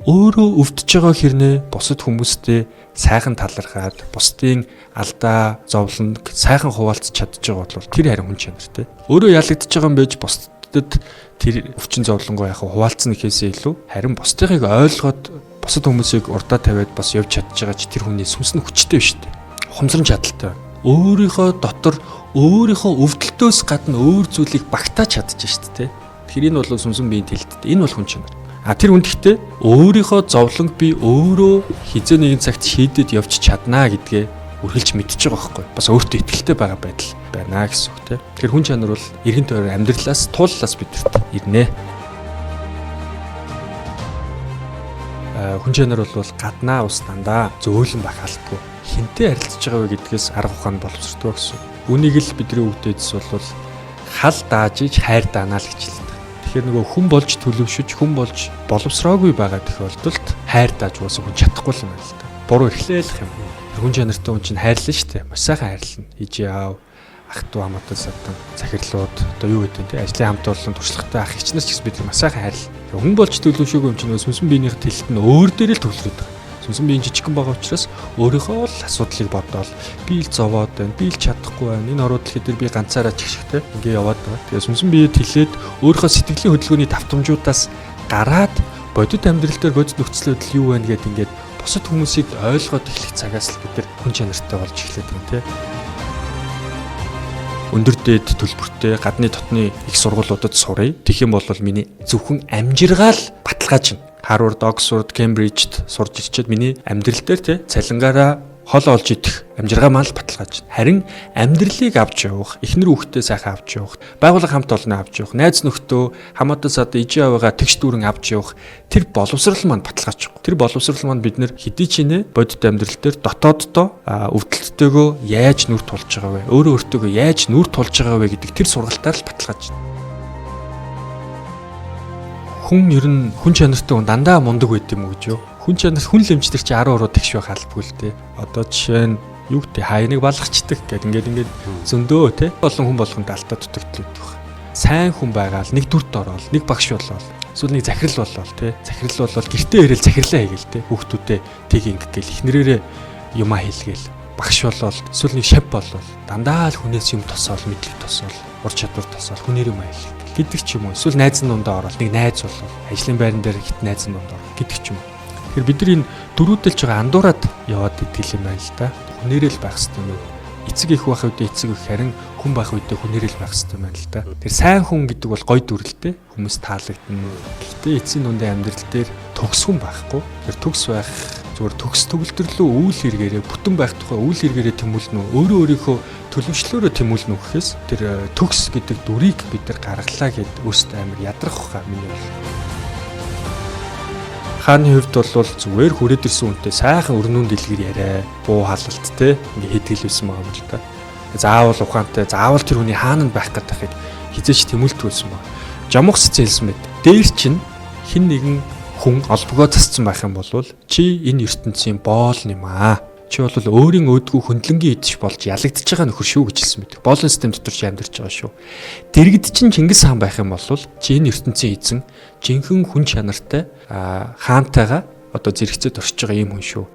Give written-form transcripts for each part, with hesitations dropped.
өөрөө өвдөж байгаа хэрнээ бусад хүмүүстэй сайхан талархаад бусдын алдаа зовлонд сайхан хуваалцах чадж байгаа бол тэр харин хүн чанартай. Өөрөө ялагдж байгаа юм байж бусдад тэр өвчин зовлонгоо яг хуваалцсан гэхээсээ илүү харин бусдыг ойлгоод бусад хүмүүсийг урдаа тавиад бас явж чадж байгаа ч тэр хүний сүнс нь хүчтэй биш үү? Ухамсарын чадaltaй. Өөрийнхөө дотор өөрийнхөө өвдөлтөөс гадна өөр зүйлийг багтааж чадчих шүү дээ. Тэрийг нь бол сүнсэн биеийн тэлдэлтэй. Энэ бол хүн чанар. Тэр үндэгтээ өөрийнхөө зовлонг би өөрөө хизээ нэгэн цагт шийдэд явж чаднаа гэдгээ үргэлж мэдчихэж байгаа байхгүй. Бас өөртөө итгэлтэй байгаа байдал байна гэсэн үг тийм. Тэгэхээр хүн чанар бол эргэн тойрон амьдралаас тууллаас бидэрт ирнэ. Хүн чанар бол гаднаа ус дандаа зөөлөн байх алдгүй. Хинтээ харилцаж байгаа вэ гэдгээс арга ухаан боловсрдог гэсэн. Үнийг л бидний өвдөдс бол хал дааж иж хайр даанаа л гэж хэлдэг. Тэгэхээр нөгөө хүн болж төлөвшөж, хүн болж боловсроогүй байгаа тохиолдолд хайр дааж уусаа хүн чадахгүй юм байна л да. Буруу эрхлээх юм. Хүн чанартай хүн чинь хайрлана шүү дээ. Маш сайхан хайрлана. Ижи аав, ах トゥ хамаатан садан, захирлууд одоо юу гэдэг те ажлын хамт олон туршлагатай ах ичнээс ч гэсэн бид маш сайхан хайрлана. Хүн болж төлөвшөөгүй юм чинь сүнсэн биенийх тэлэлт нь өөр дээр л төвлөрөд байгаа. Сүнсэн биеийн жижигхэн байгаа учраас өөрийнхөө л асуудлыг бодоол би л зовоод байна, би л чадахгүй байна. Энэ ороод дэлхий дээр би ганцаараа чигшхтэй ингээ яваад байгаа. Тэгээ сүнсэн бие тэлээд өөрийнхөө сэтгэлийн хөдөлгөөний давтамжуудаас гараад бодит амьдрал дээр бодит нөхцөл байдал юу байна гэдээ ингээд бусад хүмүүсийг ойлгоод эхлэх цагаас л бид нар хүн чанартай болж эхлэх юм тий. Өндөр дээд төлбөртэй гадны дотны их сургуулиудад сурыг. Тэгэх юм бол миний зөвхөн амжиргаал баталгааж байна. Harvard, Oxford, Cambridge-д сурж ирчээд миний амьдрал дээр тий цалингаараа хол олж идэх амжиргаа маань л баталгааж. Харин амьдралыг авч явах, эхнэр хүүхдээ сайхан авч явах, байгууллага хамт олноо авч явах, найз нөхдөө хамаатан сад ижи аваагаа тэгш дүүрэн авч явах тэр боловсрал маань баталгааж. Тэр боловсрал маань бид нэр хэдий ч нэ бодит амьдрал дээр дотооддоо өвдөлттэйгөө яаж нүр тулж байгаа вэ? Өөрөө өөртөөгөө яаж нүр тулж байгаа вэ гэдэг тэр сургалтаар л баталгааж. Хүн ер нь хүн чанартай хүн дандаа мундаг байд юм уу гэж юу? Хүн чанар хүн лэмждэг чи 10 ороо тэгш байх албагүй л дээ. Одоо жишээ нь юу гэдэг хаяныг балгачдаг гэдэг ингээд зөндөө те олон хүн болгонд алдаа дутагддаг байх. Сайн хүн байгаал нэг дүрт ороод нэг багш болоод эсвэл нэг захирал болоод те захирал болоод гэртээ ирээл захирлаа хийгээл те хүүхдүүдэд тийг ингээл ихнэрээрээ юмаа хийлгээл багш болоод эсвэл нэг шав болоод дандаа л хүнээс юм тосоол мэдлэг тосоол ур чадвар тосоол хүнээр юм айл гэдэг ч юм уу. Эсвэл найзын дундаа ороод нэг найз болоод ажлын байран дээр хит найзын дунд ороод гэдэг ч юм уу. Тэгэхээр бид нар энэ дөрүүдэлж байгаа андуураад яваад идэл юм байна л да. Хүнээрэл байх хэрэгтэй юм. Эцэг их байх үедээ эцэг их харин хүн байх үедээ хүнээрэл байх хэрэгтэй юм байна л да. Тэр сайн хүн гэдэг бол гой дүрлэлтэй хүмүүс таалагдана. Гэхдээ эцсийн дундын амьдрал дээр төгс хүн байхгүй. Тэр төгс байх зүгээр төгс төгөлтрлөө үйл хэрэгээрээ бүтэн байх тухай үйл хэрэгээрээ тэмүүлнэ үү? Өөрөө өөрийнхөө төлөвчлөөрөө тэмүүлнэ үү гэхээс тэр төгс гэдэг дүрийг бид нар гаргалаа гэд өөртөө амар ядрах хаа миний бол. Хааны хувьд бол зүгээр хүрээд ирсэн үнтэй сайхан өрнүүн дэлгэр яриа, буу халалт те ингээ хэдгэлсэн байгаа юм л та. Заавал ухаантай, заавал тэр хүний хаана байх гэдгийг хизээч тэмүүлтгүүлсэн байна. Жамгс зээлсэн мэд. Дээр чинь хин нэгэн хүн олбогоо засцсан байх юм бол чи энэ ертөнцийн боол юм аа. Чи бол өөрийн өөдгөө хөндлөнгийн идэж болж ялагдчихж байгаа нөхөр шүү гэж хэлсэн мэт. Боолын систем дотор чи амьдарч байгаа шүү. Дэргэд чинь Чингис хаан байх юм бол чи энэ ертөнцийн эзэн жинхэнэ хүн чанартай хаантайгаа одоо зэрэгцээд оршиж байгаа юм хүн шүү.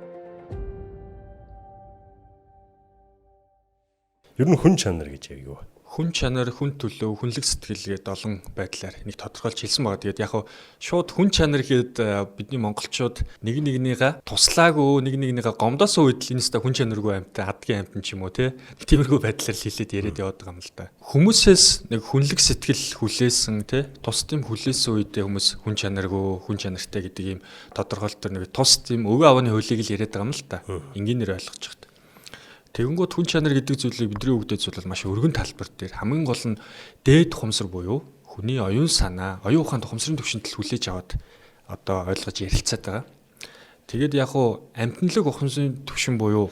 Ер нь хүн чанар гэж яг юу вэ? Хүн чанар, хүн төлөв, хүнлэг сэтгэл гээд олон байдлаар нэг тодорхойлж хэлсэн байгаа. Тэгээд яг шууд хүн чанар гээд бидний монголчууд нэг нэгнийгээ туслаагүй, нэг нэгнийгээ гомдоосон үед л энэстэй хүн чанаргүй амьтаа, адгийн амьтан ч юм уу те. Тиймэрхүү байдлаар хэлээд яриад яваад байгаа юм л да. Хүмүүсээс нэг хүнлэг сэтгэл хүлээсэн те, тус тийм хүлээсэн үедээ хүмүүс хүн чанаргүй, хүн чанартай гэдэг ийм тодорхойлолтоор нэг тус тийм өвөө аавны хуулийг л яриад байгаа юм л да. Энгийнээр ойлгож байгаа. Тэгэнгүүт хүн чанар гэдэг зүйлийг бидний өгдөөц бол маш өргөн талбар дээр хамгийн гол нь дээд ухамсар буюу хүний оюун санаа, оюун ухаан ухамсарын түвшинтэл хүлээж аваад одоо ойлгож ярилцаад байгаа. Тэгээд яг уу амтналаг ухамсарын түвшин буюу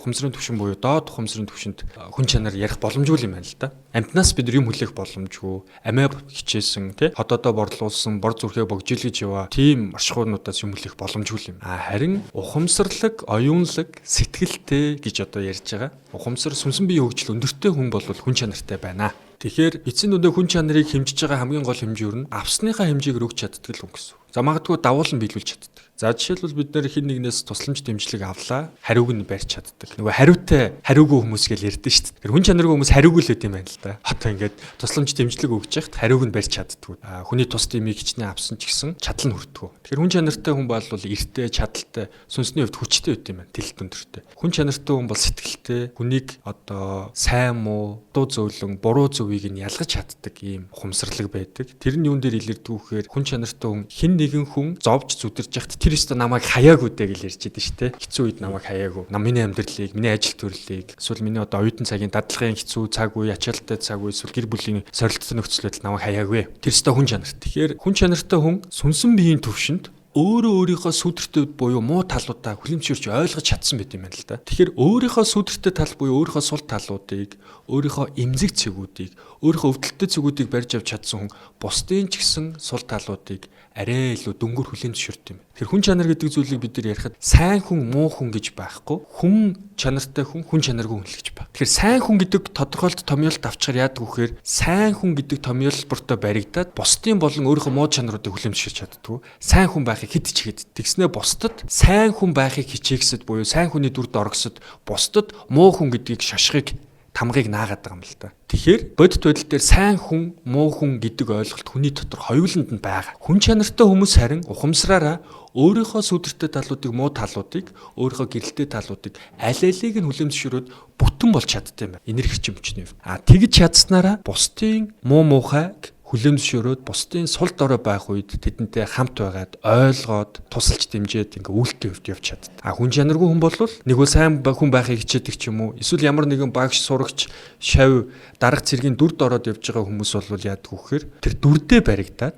доод ухамсарын түвшинд хүн чанар ярих боломжгүй юм байна л да. Амтнаас бид юм хүлээх боломжгүй, амиа хичээсэн тий хотоодоо борлуулсан, бор зүрхээ богжилгэж яваа тийм оршихуйнуудаас юм хүлээх боломжгүй юм. Харин ухамсарлаг, оюунлаг, сэтгэлтэй гэж одоо ярьж байгаа. Ухамсар сүнсэн бие хөгжил өндөртэй хүн бол хүн чанартай байна. Тэгэхээр эцсийн дүндээ хүн чанарыг хэмжиж байгаа хамгийн гол хэмжээ юу вэ? Авсныхаа хэмжээгээр өгч чаддаг л хүн гэсэн. За магадгүй давуулан биелүүлж чаддаг. За жишээлбэл бид нэр хин нэгнээс тусламж дэмжлэг авлаа, хариуг нь барьж чаддаг. Нөгөө хариутай хариугүй хүмүүс гэж ярьдэн шүү дээ. Тэр хүн чанаргүй хүмүүс хариугүй л үт юм байна л да. Одоо ингээд тусламж дэмжлэг өгж яхад хариуг нь барьж чаддгүй. Хүний тус дэмийг хичнээн авсан ч гэсэн чадал нь хүрдэггүй. Тэгэхээр хүн чанартай хүн бол эртээ, чадaltaй, сүнсний хувьд хүчтэй үт юм байна. Тэлэлт өндөртэй. Хүн чанартай хүн бол сэтгэлтэй, хүнийг одоо сайн муу, дуу зөөлөн, буруу зөвийг нь ялгаж чаддаг ийм ухамсарлаг байдаг. Тэр нь юун дээр илэрдэг вэхээр хүн чанартай хүн хэн нэгэн хүн зовж зүдэрж яхад тэр өстө намайг хаяагүй дээ гэж ярьж байдаг шүү дээ. Хэцүү үед намайг хаяагүй. Миний амьдралыг, миний ажил төрлийг, эсвэл миний одоо оюутан цагийн дадлагын хэцүү цаг үе, ачаалттай цаг үе, эсвэл гэр бүлийн сорилттой нөхцөл байдал намайг хаяагүй. Тэр өстө хүн чанар. Тэгэхээр хүн чанартай хүн сүнсэн биеийн төвшөнд өөрийнхөө сүдэртэй буюу муу талуудаа хүлэмжшүүлж ойлгож чадсан байт юм байна л да. Тэгэхээр өөрийнхөө сүдэртэй тал буюу өөрийнхөө сул талуудыг, өөрийнхөө эмзэг цэгүүдийг, өөрийнхөө өвдөлттэй цэгүүдийг барьж авч чадсан хүн бусдын ч гэсэн сул талуудыг арай илүү дөнгөр хүлэмжшүүлт юм. Тэр хүн чанар гэдэг зүйлийг бид нар ярихад сайн хүн, муу хүн гэж байхгүй, хүн чанартай хүн, хүн чанаргүй хүн л гэж байна. Тэгэхээр сайн хүн гэдэг тодорхойлт томьёолт авчаар яадаг вэхээр сайн хүн гэдэг томьёолбортой баригдаад бусдын болон өөрийнхөө муу чанаруудыг хүлэмжшүүлж чаддгүй. Сайн хүн байхыг хэд ч хэд. Тэгснэ бусдад сайн хүн байхыг хичээгсэд буюу сайн хүний дүрд оргосод бусдад муу хүн гэдгийг шашхыг тамгыг наагаад байгаа юм л да. Тэгэхээр бодит байдал дээр сайн хүн, муу хүн гэдэг ойлголт хүний дотор хоёуланд нь байгаа. Хүн чанартай хүмүүс харин ухамсараараа өөрийнхөө сүдэртэй талуудыг, муу талуудыг, өөрийнхөө гэрэлтэй талуудыг аль алийг нь хүлэмжшүүлээд бүтэн болж чаддаг юм байна. Энерги хүчний хувьд. Тэгж чадсанараа бусдын муу муухайг хүлэмжшөөрөөд бусдын сул дорой байх үед тэдэнтэй хамт байгаад ойлгоод тусалж дэмжиж ингээ үйлдэл хөвд явж чаддаг. Хүн чанаргүй хүн бол нэг бол сайн хүн байхыг хичээдэг ч юм уу, эсвэл ямар нэгэн багш, сурагч, шав, дарга цэргийн дүрд ороод явж байгаа хүмүүс бол яадаг вэхээр тэр дүрдээ баригдаад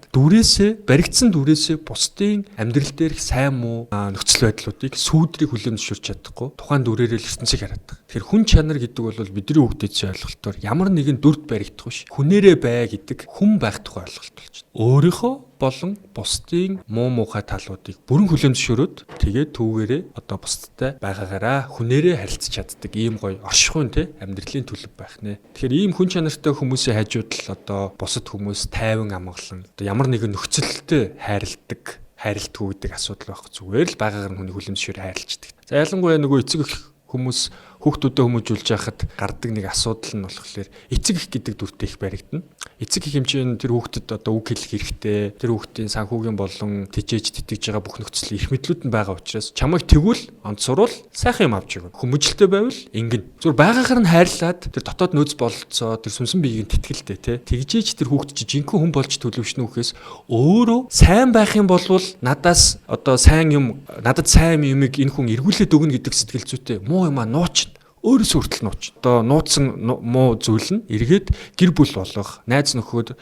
баригдсан дүрээсээ бусдын амьдрал дээрх сайн муу нөхцөл байдлуудыг сүүдрийг хүлэмжшүүлж чадахгүй тухайн дүрээрээ л ертөнцийг хараад. Тэгэхээр хүн чанар гэдэг бол бидний хүүхдээсээ ойлголтоор ямар нэгэн дүрд баригдах биш. Хүнээрээ бай гэдэг хүн байх тухай ойлголт болж байна. Өөрийнхөө болон бусдын муу муухай талуудыг бүрэн хүлэмжшөөрөөд тэгээд түүгээрээ одоо бусдтай байгаагаараа хүнээрээ харилцаж чаддаг ийм гоё оршихуйн амьдралын төлөв байх нэ. Тэгэхээр ийм хүн чанартай хүмүүсийн хажууд л одоо бусад хүмүүс тайван амгалан одоо ямар нэгэн нөхцөлтэй хайрладаг гэдэг асуудал байхгүй зүгээр л байгаагаар нь хүний хүлэмжшөөр хайрлцдаг. За ялангуяа нөгөө эцэг эх хүмүүс хүүхдүүдэд хүмүүжүүлж яхад гардаг нэг асуудал нь болохоор эцэг их гэдэг дүртэй их баригдана. Эцэг их хэмжээнд тэр хүүхдэд одоо үг хэлэх хэрэгтэй. Тэр хүүхдийн санхүүгийн болон тэжээж тэтгэж байгаа бүх нөхцөл эрх мэдлүүд нь байгаа учраас чамайг тэгвэл онцорвол сайхан юм авч өгнө. Хүмүүжлтэй байвал ингэн. Зүгээр байгаагаар нь хайрлаад тэр дотоод нөөц бололцоо тэр сүнсэн биеийг нь тэтгэлтэй тэгжээж тэр хүүхд чи жинхэнэ хүн болж төлөвшнө үхээс өөрөө сайн байх юм болвол надаас одоо надад сайн юмыг энэ хүн эргүүлээд өгнө гэдэг сэтгэл зүйтэй муу юм нууч өөрөөсөө хүртэл нууч. Одоо нууцсан муу зүйл нь эргээд гэр бүл болох, найз нөхөд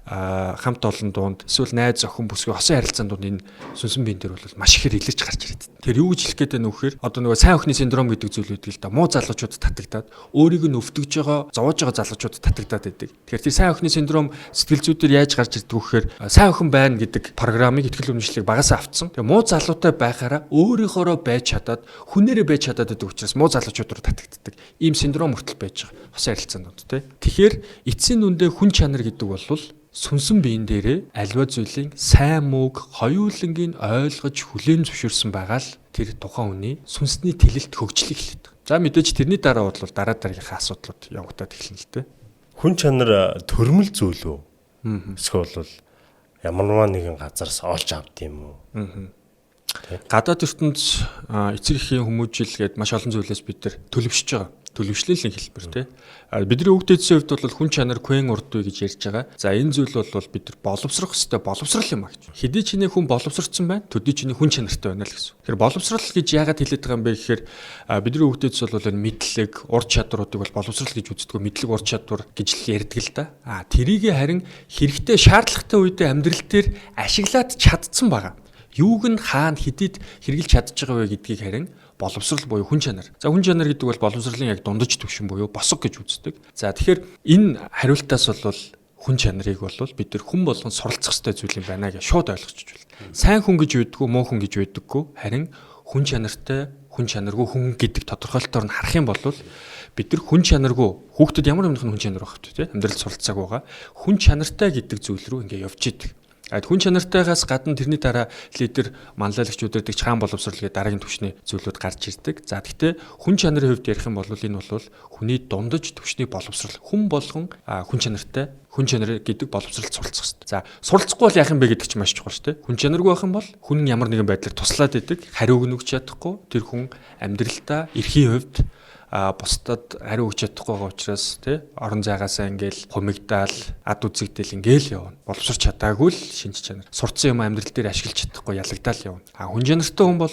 хамт олон дунд эсвэл найз охин бүсгүй хосын харилцаанд дунд энэ сүнсэн биен дээр бол маш ихээр илэрч гарч ирээд. Тэр юу гэж хэлэх гээд байна вэ гэхээр одоо нөгөө сайн охины синдром гэдэг зүйл үүдэл л да муу залуучууд татагдаад өөрийг нь өвтгөж байгаа, зовоож байгаа залуучууд татагдаад байдаг. Тэгэхээр тэр сайн охины синдром сэтгэл зүйдээр яаж гарч ирдэг вэ гэхээр сайн охин байна гэдэг программыг ихтгэл үнэмшлийг багасаа авцсан. Тэгээ муу залуутай байхаараа өөрийнхоороо байж чадаад хүнээрээ байж чадаад байдаг учраас муу залуучууд руу татагддаг. Ийм синдром хүртэл байж байгаа хосын харилцаанд дунд Тэгэхээр эцсийн нүндээ хүн чанар гэдэг бол сүнсэн биен дээрээ аливаа зүйлийн сайн мууг хоёулангийн ойлгож хүлээн зөвшөөрсөн байгаа л тэр тухайн хүний сүнсний тэлэлт хөгжлийг хэлээд байгаа. За мэдээж тэрний дараа бол дараа дараагийнхаа асуудлууд явагдаад эхэлнэ л дээ. Хүн чанар төрмөл зүйл үү? Эсвэл ямарваа нэгэн газараас олж авд юм уу? Гадаад ертөнц эцэг эхийн хүмүүжил гээд маш олон зүйлээс бид нар төлөвшөж байгаа. Төлөвшлийн хэлбэр бидний хүүхдүүдийн хувьд бол хүн чанар квен урдгүй гэж ярьж байгаа. За энэ зүйл бол бид нар боловсрох ёстой боловсрал юм а гэж. Хэдий чиний хүн боловсрцсан байна, төдий чиний хүн чанартай байна л гэсэн. Тэгэхээр боловсрал гэж яагаад хэлээд байгаа юм бэ гэхээр бидний хүүхдүүдс бол мэдлэг, ур чадваруудыг бол боловсрал гэж үздэг. Мэдлэг, ур чадвар гэж л ярьдаг л да. Тэрийг харин хэрэгтэй шаардлагатай үедээ амьдрал дээр ашиглаад чадсан байгаа. Юуг нь хаана хэдийд хэрэгжилж чадж байгаа вэ гэдгийг харин боловсрал буюу хүн чанар. За хүн чанар гэдэг бол боловсролын яг дундаж түвшин буюу босго гэж үздэг. За тэгэхээр энэ хариултаас бол хүн чанарыг бол бид нар хүн болгон суралцах ёстой зүйл юм байна гэж шууд ойлгочих болно. Сайн хүн гэж байдаггүй, муу хүн гэж байдаггүй. Харин хүн чанартай, хүн чанаргүй хүн гэдэг тодорхойлолтоор нь харах юм бол бид нар хүн чанаргүй хүүхдэд ямар нэгэн хүн чанар багт тий амьдрал суралцааг байгаа. Хүн чанартай гэдэг зүйл рүү ингээ явж идэг. Хүн чанартайгаас гадна тэрний дараа лидер манлайлагч удирдах чаан боловсролын дараагийн түвшний зүйлүүд гарч ирдэг. За гэхдээ хүн чанарын хувьд ярих юм бол энэ бол хүний дундаж түвшний боловсрол. Хүн болгон хүн чанартай хүн чанар гэдэг боловсролд суралцах хэрэгтэй. За суралцахгүй бол яах юм бэ гэдэг чинь маш чухал шүү дээ. Хүн чанаргүй байх юм бол хүн ямар нэгэн байдлаар туслаад идэг, хариуг нь өгч чадахгүй, тэр хүн амьдралдаа эрхийн хувьд бусдад хариу өгч чадахгүй байгаа учраас орон зайгаасаа ингээл хумигдаал ад үзэгдэл ингээл явна. Боловсрч чадаагүй л шинж чанар. Сурцсан юм амьдрал дээр ашиглаж чадахгүй ялагдаал явна. Хүн чанартай хүн бол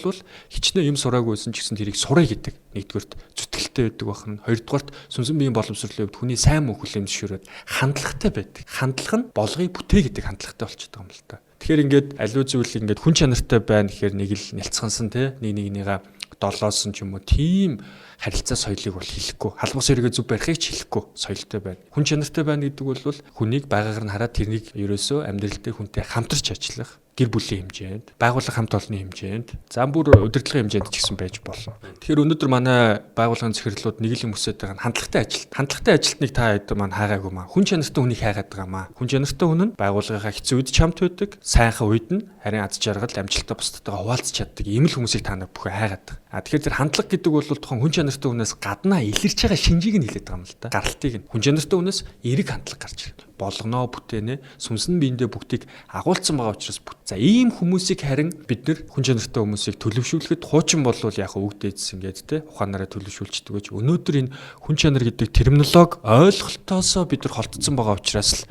хичнээн юм сураагүйсэн ч гэсэн тэрийг сурах гэдэг. Нэгдүгээрт зүтгэлтэй байдаг бахна. Хоёрдугаарт сүнсэн биеийн боловсролын хувьд хүний сайн мөн хүлээмжшүүрээд хандлагатай байдаг. Хандлага нь болгоё бүтээ гэдэг хандлагатай болчиход байгаа юм л та. Тэгэхээр ингээд аливаа зүйл ингээд хүн чанартай байна гэхээр нэг л нялцгансан нэг нэгнийгаа долоосон ч юм уу тийм харилцаа соёлыг бол хэлэхгүй. Халбус хэрэгэ зүв барихыг ч хэлэхгүй соёлтой байна. Хүн чанартай байна гэдэг бол хүнийг байгаагаар нь хараад тэрнийг ерөөсөө амьдрал дээр хүнтэй хамтарч ажиллах, гэр бүлийн хэмжээнд, байгууллага хамт олонны хэмжээнд, зам бүр удирдлагын хэмжээнд ч гэсэн байж болно. Тэгэхээр өнөөдөр манай байгууллагын захирлууд нэг л юм хүсэж байгаа нь хандлагатай ажилт. Хандлагатай ажилтныг та хэд маань хаагаагүй маа. Хүн чанартай хүнийг хаагаад байгаа маа. Хүн чанартай хүн нь байгууллагынхаа хэцүү үед ч хамт байдаг, сайхан үед нь харин аз жаргал амжилттай бусдадтайгаа хуваалцж чаддаг ийм л хүмүүсийг та нар бүхэн хаагаад байгаа. Тэгэхээр тэр хандлага гэдэг бол тухайн хүн чанартай хүнээс гаднаа илэрч байгаа шинжийг нь хэлээд байгаа юм л та. Гаралтыг нь. Хүн чанартай хүнээс эерэг хандлага гарч ирнэ. Болгоноо бүтээнэ сүмсэн биендээ бүгдийг агуулсан байгаа учраас за ийм хүмүүсийг харин бид нэр хүн чанартай хүмүүсийг төлөвшүүлэхэд хуучин болвол яг өвгдээдсэн гэдэг ухаанаараа төлөвшүүлчихдэг гэж өнөөдөр энэ хүн чанар гэдэг терминологи ойлголтоосоо бид нар холтцсон байгаа учраас л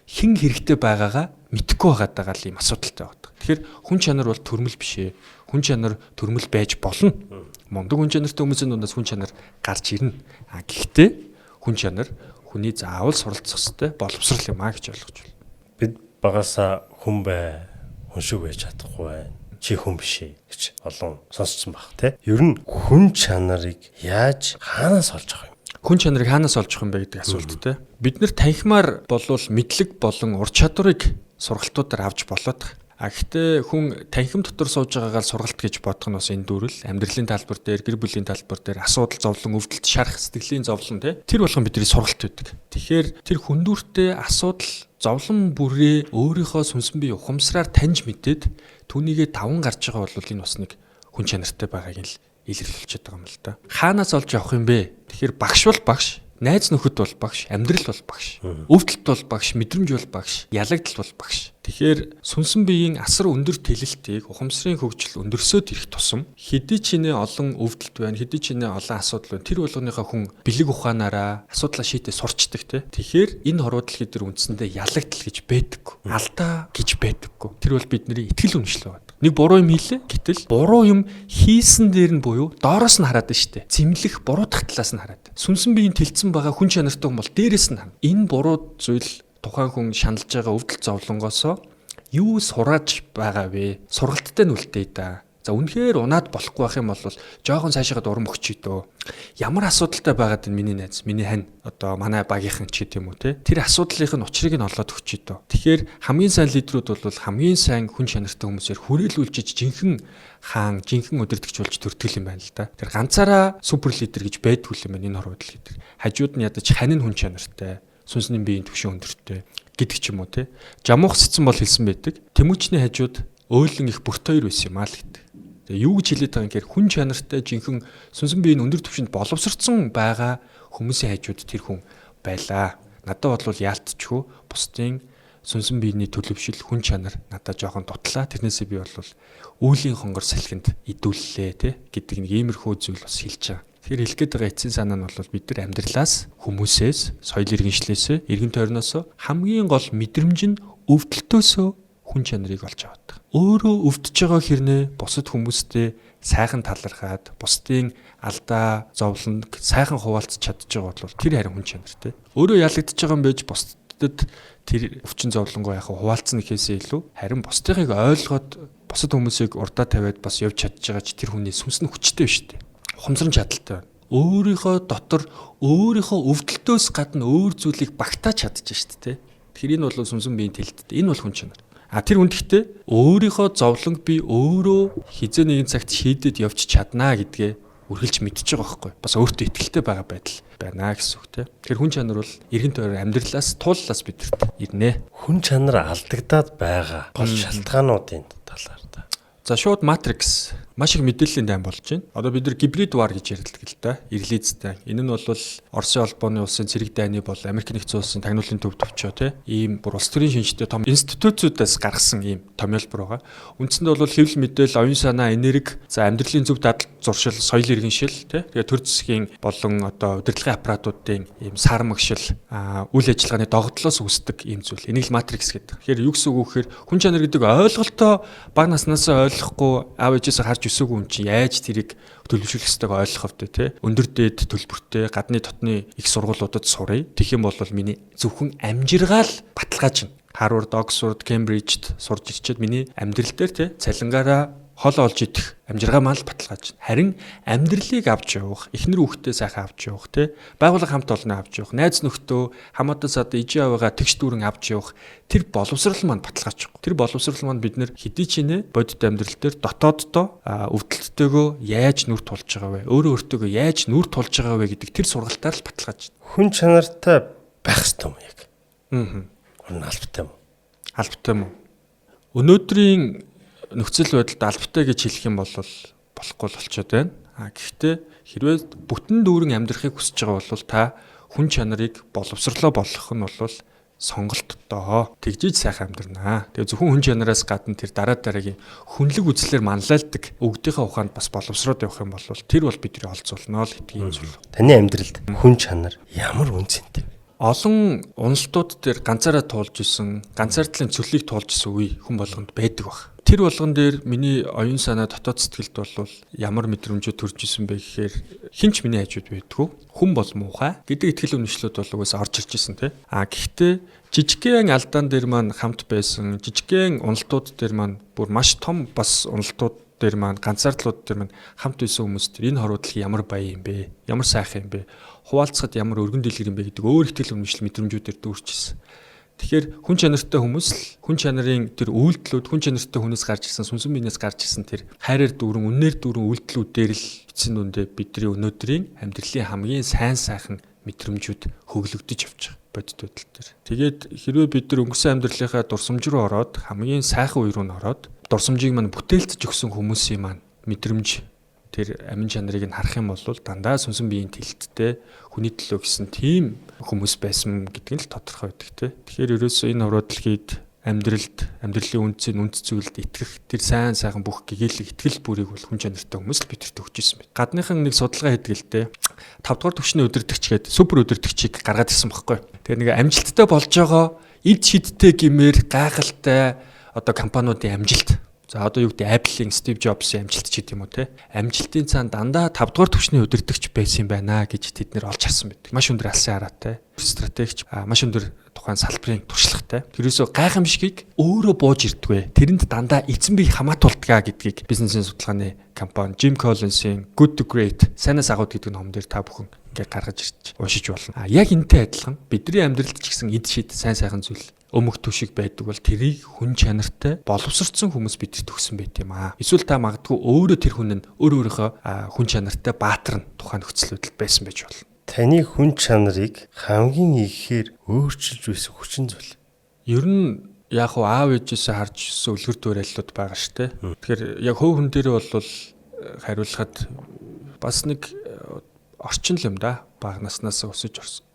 хэн хэрэгтэй байгаагаа мэдэхгүй байгаа л ийм асуудалтай байна. Тэгэхээр хүн чанар бол төрмөл биш ээ. Хүн чанар төрмөл байж болно. Мундаг хүн чанартай хүмүүсийн дундаас хүн чанар гарч ирнэ. Гэхдээ хүн чанар хүний заавал суралцах ёстой боловсрал юм а гэж ойлгож байна. Бид багасаа хүн бай, хүн шиг байж чадахгүй байна. Чи хүн биш ээ гэж олон сонсцсон баг тий. Ер нь хүн чанарыг яаж хаанаас олж авах юм? Хүн чанарыг хаанаас олж авах юм бэ гэдэг асуулт тий. Бид нэр танхимаар болвол мэдлэг болон ур чадварыг сургалтуудаар авч болоод гэхдээ хүн танхим дотор сууж байгаагаар сургалт гэж бодох нь бас энэ дүүрэл амьдралын талбар дээр, гэр бүлийн талбар дээр асуудал зовлон өвдөлт шарах сэтгэлийн зовлон тэр болгон бидний сургалт байдаг. Тэгэхээр тэр хүндүүртэй асуудал зовлон бүрээ өөрийнхөө сүнсэн бие ухамсараар таньж мэдээд түүнийгээ даван гарч байгаа бол энэ бас нэг хүн чанартай байгааг л илэрхийлж байгаа юм л да. Хаанаас олж авах юм бэ? Тэгэхээр багш бол багш, найз нөхөд бол багш, амьдрал бол багш, өвдөлт бол багш, мэдрэмж бол багш, ялагдал бол багш. Тэгэхээр сүнсэн биеийн асар өндөр тэлэлтийг ухамсарын хөгжил өндөрсөд ирэх тусам хэдий чинээ олон өвдөлт байна, хэдий чинээ олон асуудал байна. Тэр болгоныхаа хүн бэлэг ухаанаараа асуудлаа шийдээ сурчдаг те. Тэгэхээр энэ хорвоо дэлхий дээр үндсэндээ ялагдал гэж байдаггүй, алдаа гэж байдаггүй. Тэр бол бидний итгэл үнэмшлээ байна. Нэг буруу юм хийлээ. Гэтэл буруу юм хийсэн дээр нь буюу доороос нь хараад штэ. Зэмлэх буруу талаас нь хараад. Сүнсэн биеийн тэлцэн байгаа хүн чанартай хүн бол дээрээс нь харна. Энэ буруу зүйл тухайн хүн шаналж байгаа өвдөлт зовлонгоосоо юу сурааж байгаа вэ? Сургалттай нь үлдээ да. За үнэхээр унаад болохгүй байх юм бол жоохон цаашаагаад урам өгчий дөө. Ямар асуудалтай байгаад энэ миний найз, миний хань одоо манай багийнхан ч гэдэм үү те. Тэр асуудлынх нь учрыг нь олоод өгчий дөө. Тэгэхээр хамгийн сайн лидерүүд бол хамгийн сайн хүн чанартай хүмүүсээр хүрээлүүлж жинхэнэ хаан, жинхэнэ удирдагч болж төртгөл юм байна л да. Тэр ганцаараа супер лидер гэж байдгүй юм байна энэ хорвоо лидер. Хажууд нь ядаж хань нь хүн чанартай, сүнсний биеийн түвшин өндөртэй гэдэг ч юм уу те. Жамуух цэцэн бол хэлсэн байдаг. Тэмүүчний хажууд өөлөн их бүрт хоёр байсан юм аа л гэдэг. Тэгээ юу гэж хэлээд байгаа юм гэхээр хүн чанартай жинхэнэ сүнсэн биеийн өндөр түвшинд боловсрцсан байгаа хүмүүсийн хажууд тэр хүн байлаа. Надад бол яалтчгүй бусдын сүнсэн биений төлөвшил хүн чанар надад жоохон дутлаа. Тэрнээсээ би бол үүлийн хонгор салхинд идүүллээ те гэдэг нэг иймэрхүү зүйл бас хэлж байгаа. Тэгэхээр хэлэх гээд байгаа эцсийн санаа нь бол бид нар амьдралаас, хүмүүсээс, соёл иргэншлээсээ, эргэн тойрноосоо хамгийн гол мэдрэмж нь өвдөлтөөсөө хүн чанарыг олж аваад. Өөрөө өвдөж байгаа хэрнээ бусад хүмүүстэй сайхан талархаад, бусдын алдаа, зовлонд сайхан хуваалцах чадж байгаа бол тэр харин хүн чанартай. Өөрөө ялагдж байгаа юм байж бусдад тэр өвчин зовлонгоо яхаа хуваалцсан гэхээсээ илүү харин бусдыг ойлгоод бусад хүмүүсийг урдаа тавиад бас явж чадж байгаа ч тэр хүний сүнс нь хүчтэй биш үү? Ухамсарын чадaltaй байна. Өөрийнхөө дотор өөрийнхөө өвдөлтөөс гадна өөр зүйлийг багтааж чадчих шүү дээ. Тэгэхээр энэ бол сүнсэн биеийн тэлэлттэй. Энэ бол хүн чанар. Тэр үндэгтээ өөрийнхөө зовлонг би өөрөө хизээ нэгэн цагт шийдэд явж чаднаа гэдгээ үргэлж мэдчихэж байгаа байхгүй. Бас өөртөө итгэлтэй байгаа байдал байна гэсэн үг тийм. Тэгэхээр хүн чанар бол эргэн тойрон амьдралаас тууллаас бидэрт ирнэ. Хүн чанар алдагдаад байгаа гол шалтгаануудын талаар та. За шууд Matrix маш их мэдээллийн дан болж байна. Одоо бид нар гибрид вар гэж ярьдаг л да. Ирлизтэй. Энэ нь бол Оросын холбооны улсын цэрэг дайны бол Америк нэгдсэн улсын тагнуулын төв төвчөө тийм. Ийм бүр улс төрийн шинжтэй том институтуудаас гаргасан ийм томьёолбор байгаа. Үндсэндээ бол хэвлэл мэдээл, оюун санаа, энерги, за амьдралын зөв дадал зуршил, соёл иргэншил тийм. Тэгээ төр засгийн болон одоо удирдлагын аппаратуудын ийм сар мэгшил, үйл ажиллагааны догтлоос үүсдэг ийм зүйл. Энийг л Matrix гэдэг. Тэгэхээр юу гэсэн үг вэ гэхээр хүн чанар гэдэг ойлголтоо бага наснаас ойлгохгүй аав ээжээс харж өсөөгүй хүн чинь яаж тэрийг төлөвшүүлэх ёстойг ойлгох вэ те өндөр дээд төлбөртэй гадны дотны их сургуулиудад сурыг тэгэх юм бол миний зөвхөн амжиргаал баталгааж байна. Harvard, Oxford, Cambridge-д сурж ирчээд миний амьдрал дээр те цалингаараа хол олж идэх амжиргаа маань л баталгааж байна. Харин амьдралыг авч явах, эхнэр хүүхдээ сайхан авч явах те байгууллага хамт олноо авч явах, найз нөхдөө хамаатан сад ижи аваагаа тэгш дүүрэн авч явах тэр боловсрал маань баталгааж байгаа. Тэр боловсрал маань бид нэр хэдий ч нэ бодит амьдрал дээр дотооддоо өвдөлттэйгөө яаж нүр тулж байгаа вэ? Өөрөө өөртөөгөө яаж нүр тулж байгаа вэ гэдэг тэр сургалтаар л баталгааж байна. Хүн чанартай байх ёстой юм яг. Гурн албатай юм. Албатай юм. Өнөөдрийн нөхцөл байдалд албатай гэж хэлэх юм бол болохгүй л болчиход байна. Гэхдээ хэрвээ бүтэн дүүрэн амьдрахыг хүсэж байгаа бол та хүн чанарыг боловсрлоо болгох нь бол сонголттой. Тэгжиж сайхан амьдрнаа. Тэгээ зөвхөн хүн чанараас гадна тэр дараагийн хүнлэг үзлэлээр манлайлдаг өгдийнхээ ухаанд бас боловсроод явах юм бол тэр бол бидний олзуулнаа л гэдэг юм зүйл. Таны амьдралд хүн чанар ямар үнцэнтэй вэ? Олон уналтууд дээр ганцаараа туулж исэн, ганцаардлын цөлийг туулж исэн үе хүн болгонд байдаг баг. Тэр болгон дээр миний оюун санаа дотоод сэтгэлд бол ямар мэдрэмжүүд төрж исэн бэ гэхээр хинч миний хажууд байдгүй. Хүн бол муухай гэдэг итгэл үнэмшлүүд бол угаасаа орж ирж исэн тий. Гэхдээ жижигхэн алдаан дээр маань хамт байсан, жижигхэн уналтууд дээр маань бүр маш том бас уналтууд дээр маань ганцаардлууд дээр маань хамт байсан хүмүүс тэр энэ хоруудлыг ямар баяа юм бэ? Ямар сайхан юм бэ? Хуваалцахад ямар өргөн дэлгэр юм бэ гэдэг өөр итгэл үнэмшил мэдрэмжүүдээр дүүрчихсэн. Тэгэхээр хүн чанартай хүмүүс л хүн чанарын тэр үйлдэлүүд хүн чанартай хүнээс гарч ирсэн сүнсэн биенээс гарч ирсэн тэр хайраар дүүрэн үнээр дүүрэн үйлдэлүүдээр л эцсийн дүндээ бидний өнөөдрийн амьдралын хамгийн сайн сайхан мэдрэмжүүд хөглөгдөж явж байгаа бодит байдал дээр. Тэгээд хэрвээ бид нар өнгөрсөн амьдралынхаа дурсамж руу ороод хамгийн сайхан үе рүү н ороод дурсамжийг маань бүтээлцэж өгсөн хүмүүсийн маань мэдрэмж тэр амин чанарыг нь харах юм бол дандаа сүнсэн биеийн тэлттэй хүний төлөө гэсэн тийм хүмүүс байсан гэдг нь л тодорхой байдаг те. Тэгэхээр ерөөсөө энэ хороодлогыг амьдралын үнцийн үнц зүйлд итгэх тэр сайн сайхан бүх гэгээлэг итгэл бүрийг бол хүн чанартай хүмүүс л бидэрт өгч ирсэн байна. Гадныхан нэг судалгаа хийдэг л те. 5 дугаар түвшний удирдагч гээд супер удирдагчийг гаргаад ирсэн байхгүй. Тэгэхээр нэг амжилттай болж байгаа эд шидтэй гэмээр гайхалтай одоо компаниудын амжилт. За одоо юу гэдэг Apple-ийн Steve Jobs-ийн амжилт ч гэдэг юм уу те. Амжилтын цаана дандаа 5 дугаар түвшний удирдагч байсан юм байна гэж тэд нэр олж харсан байдаг. Маш өндөр алсын хараатай, стратегч, маш өндөр тухайн салбарын туршлагатай. Тэрөөсөө гайхамшигыг өөрөө бууж ирдэгвэ. Тэрэнд дандаа эзэн бие хамаатуулдгаа гэдгийг бизнесийн судалгааны компани Jim Collins-ийн Good to Great сайнаас агууд гэдэг ном дээр та бүхэн ингээ гаргаж ирж уншиж болно. Яг энтэй адилхан бидний амьдралд ч гэсэн эд шид сайн сайхан зүйл өмг түшиг байдаг бол тэрийг хүн чанартай боловсрцсан хүмүүс бидэд төгсөн байт юм аа. Эсвэл та магадгүй өөрөө тэр хүн нь өөрийнхөө хүн чанартай баатар нь тухайн нөхцөл байдал байсан байж болно. Таны хүн чанарыг хамгийн ихээр өөрчилж байсан хүчин зүйл. Ер нь яг аав ээжээсээ харж өссөн үлгэр дуурайллууд байгаа штэ. Тэгэхээр яг хөв хүн дээр бол хариулахад бас нэг орчин л юм да. Бага наснаас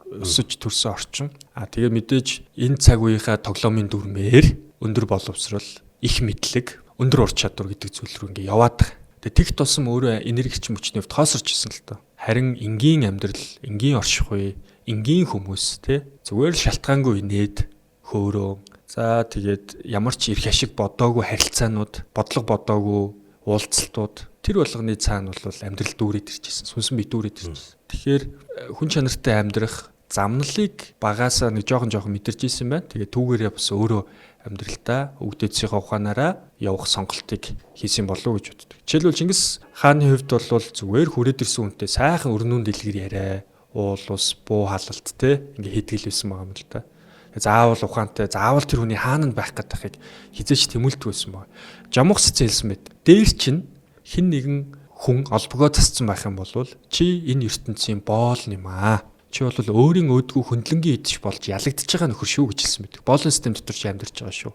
өсөж төрсөн орчин. Тэгээ мэдээж энэ цаг үеийнхаа тоглоомын дүрмээр өндөр боловсрал, их мэдлэг, өндөр ур чадвар гэдэг зүйл рүү ингээ яваад байгаа. Тэгээ тэг тусам өөрөө энергич мөчний хувьд хоосорч исэн л доо. Харин энгийн амьдрал, энгийн орших үе, энгийн хүмүүс те зүгээр л шалтгаангүй инээд хөөрөө. За тэгээд ямар ч эрх ашиг бодоогүй харилцаанууд, бодлого бодоогүй уулзалтууд тэр болгоны цаана бол амьдрал дүүрээд ирчихсэн. Сүнсэн бие дүүрээд ирчихсэн. Тэгэхээр хүн чанартай амьдрах замналыг багаасаа нэг жоохон мэдэрч ирсэн байна. Тэгээ түүгээрээ бас өөрөө амьдралдаа өгдөөцийнхөө ухаанаараа явах сонголтыг хийсэн болов уу гэж боддог. Жишээлбэл Чингис хааны хувьд бол зүгээр хүрээд ирсэн хүнтэй сайхан өрнүүн дэлгэр яриа, уул ус, буу халалт те ингээ хийдэг л байсан байгаа юм л та. Заавал ухаантай, заавал тэр хүний хаана байх гэдгийг хизээч тэмүүлдэг байсан байна. Жамухс зээлсэн мэд. Дээр чинь хин нэгэн хүн олбогоо засцсан байх юм бол чи энэ ертөнцийн боол юм аа. чи бол өөрийн өөдгөө хөндлөнгийн идэж болж ялагдчихж байгаа нөхөр шүү гэж хэлсэн байдаг. Боолон систем дотор чи амьдарч байгаа шүү.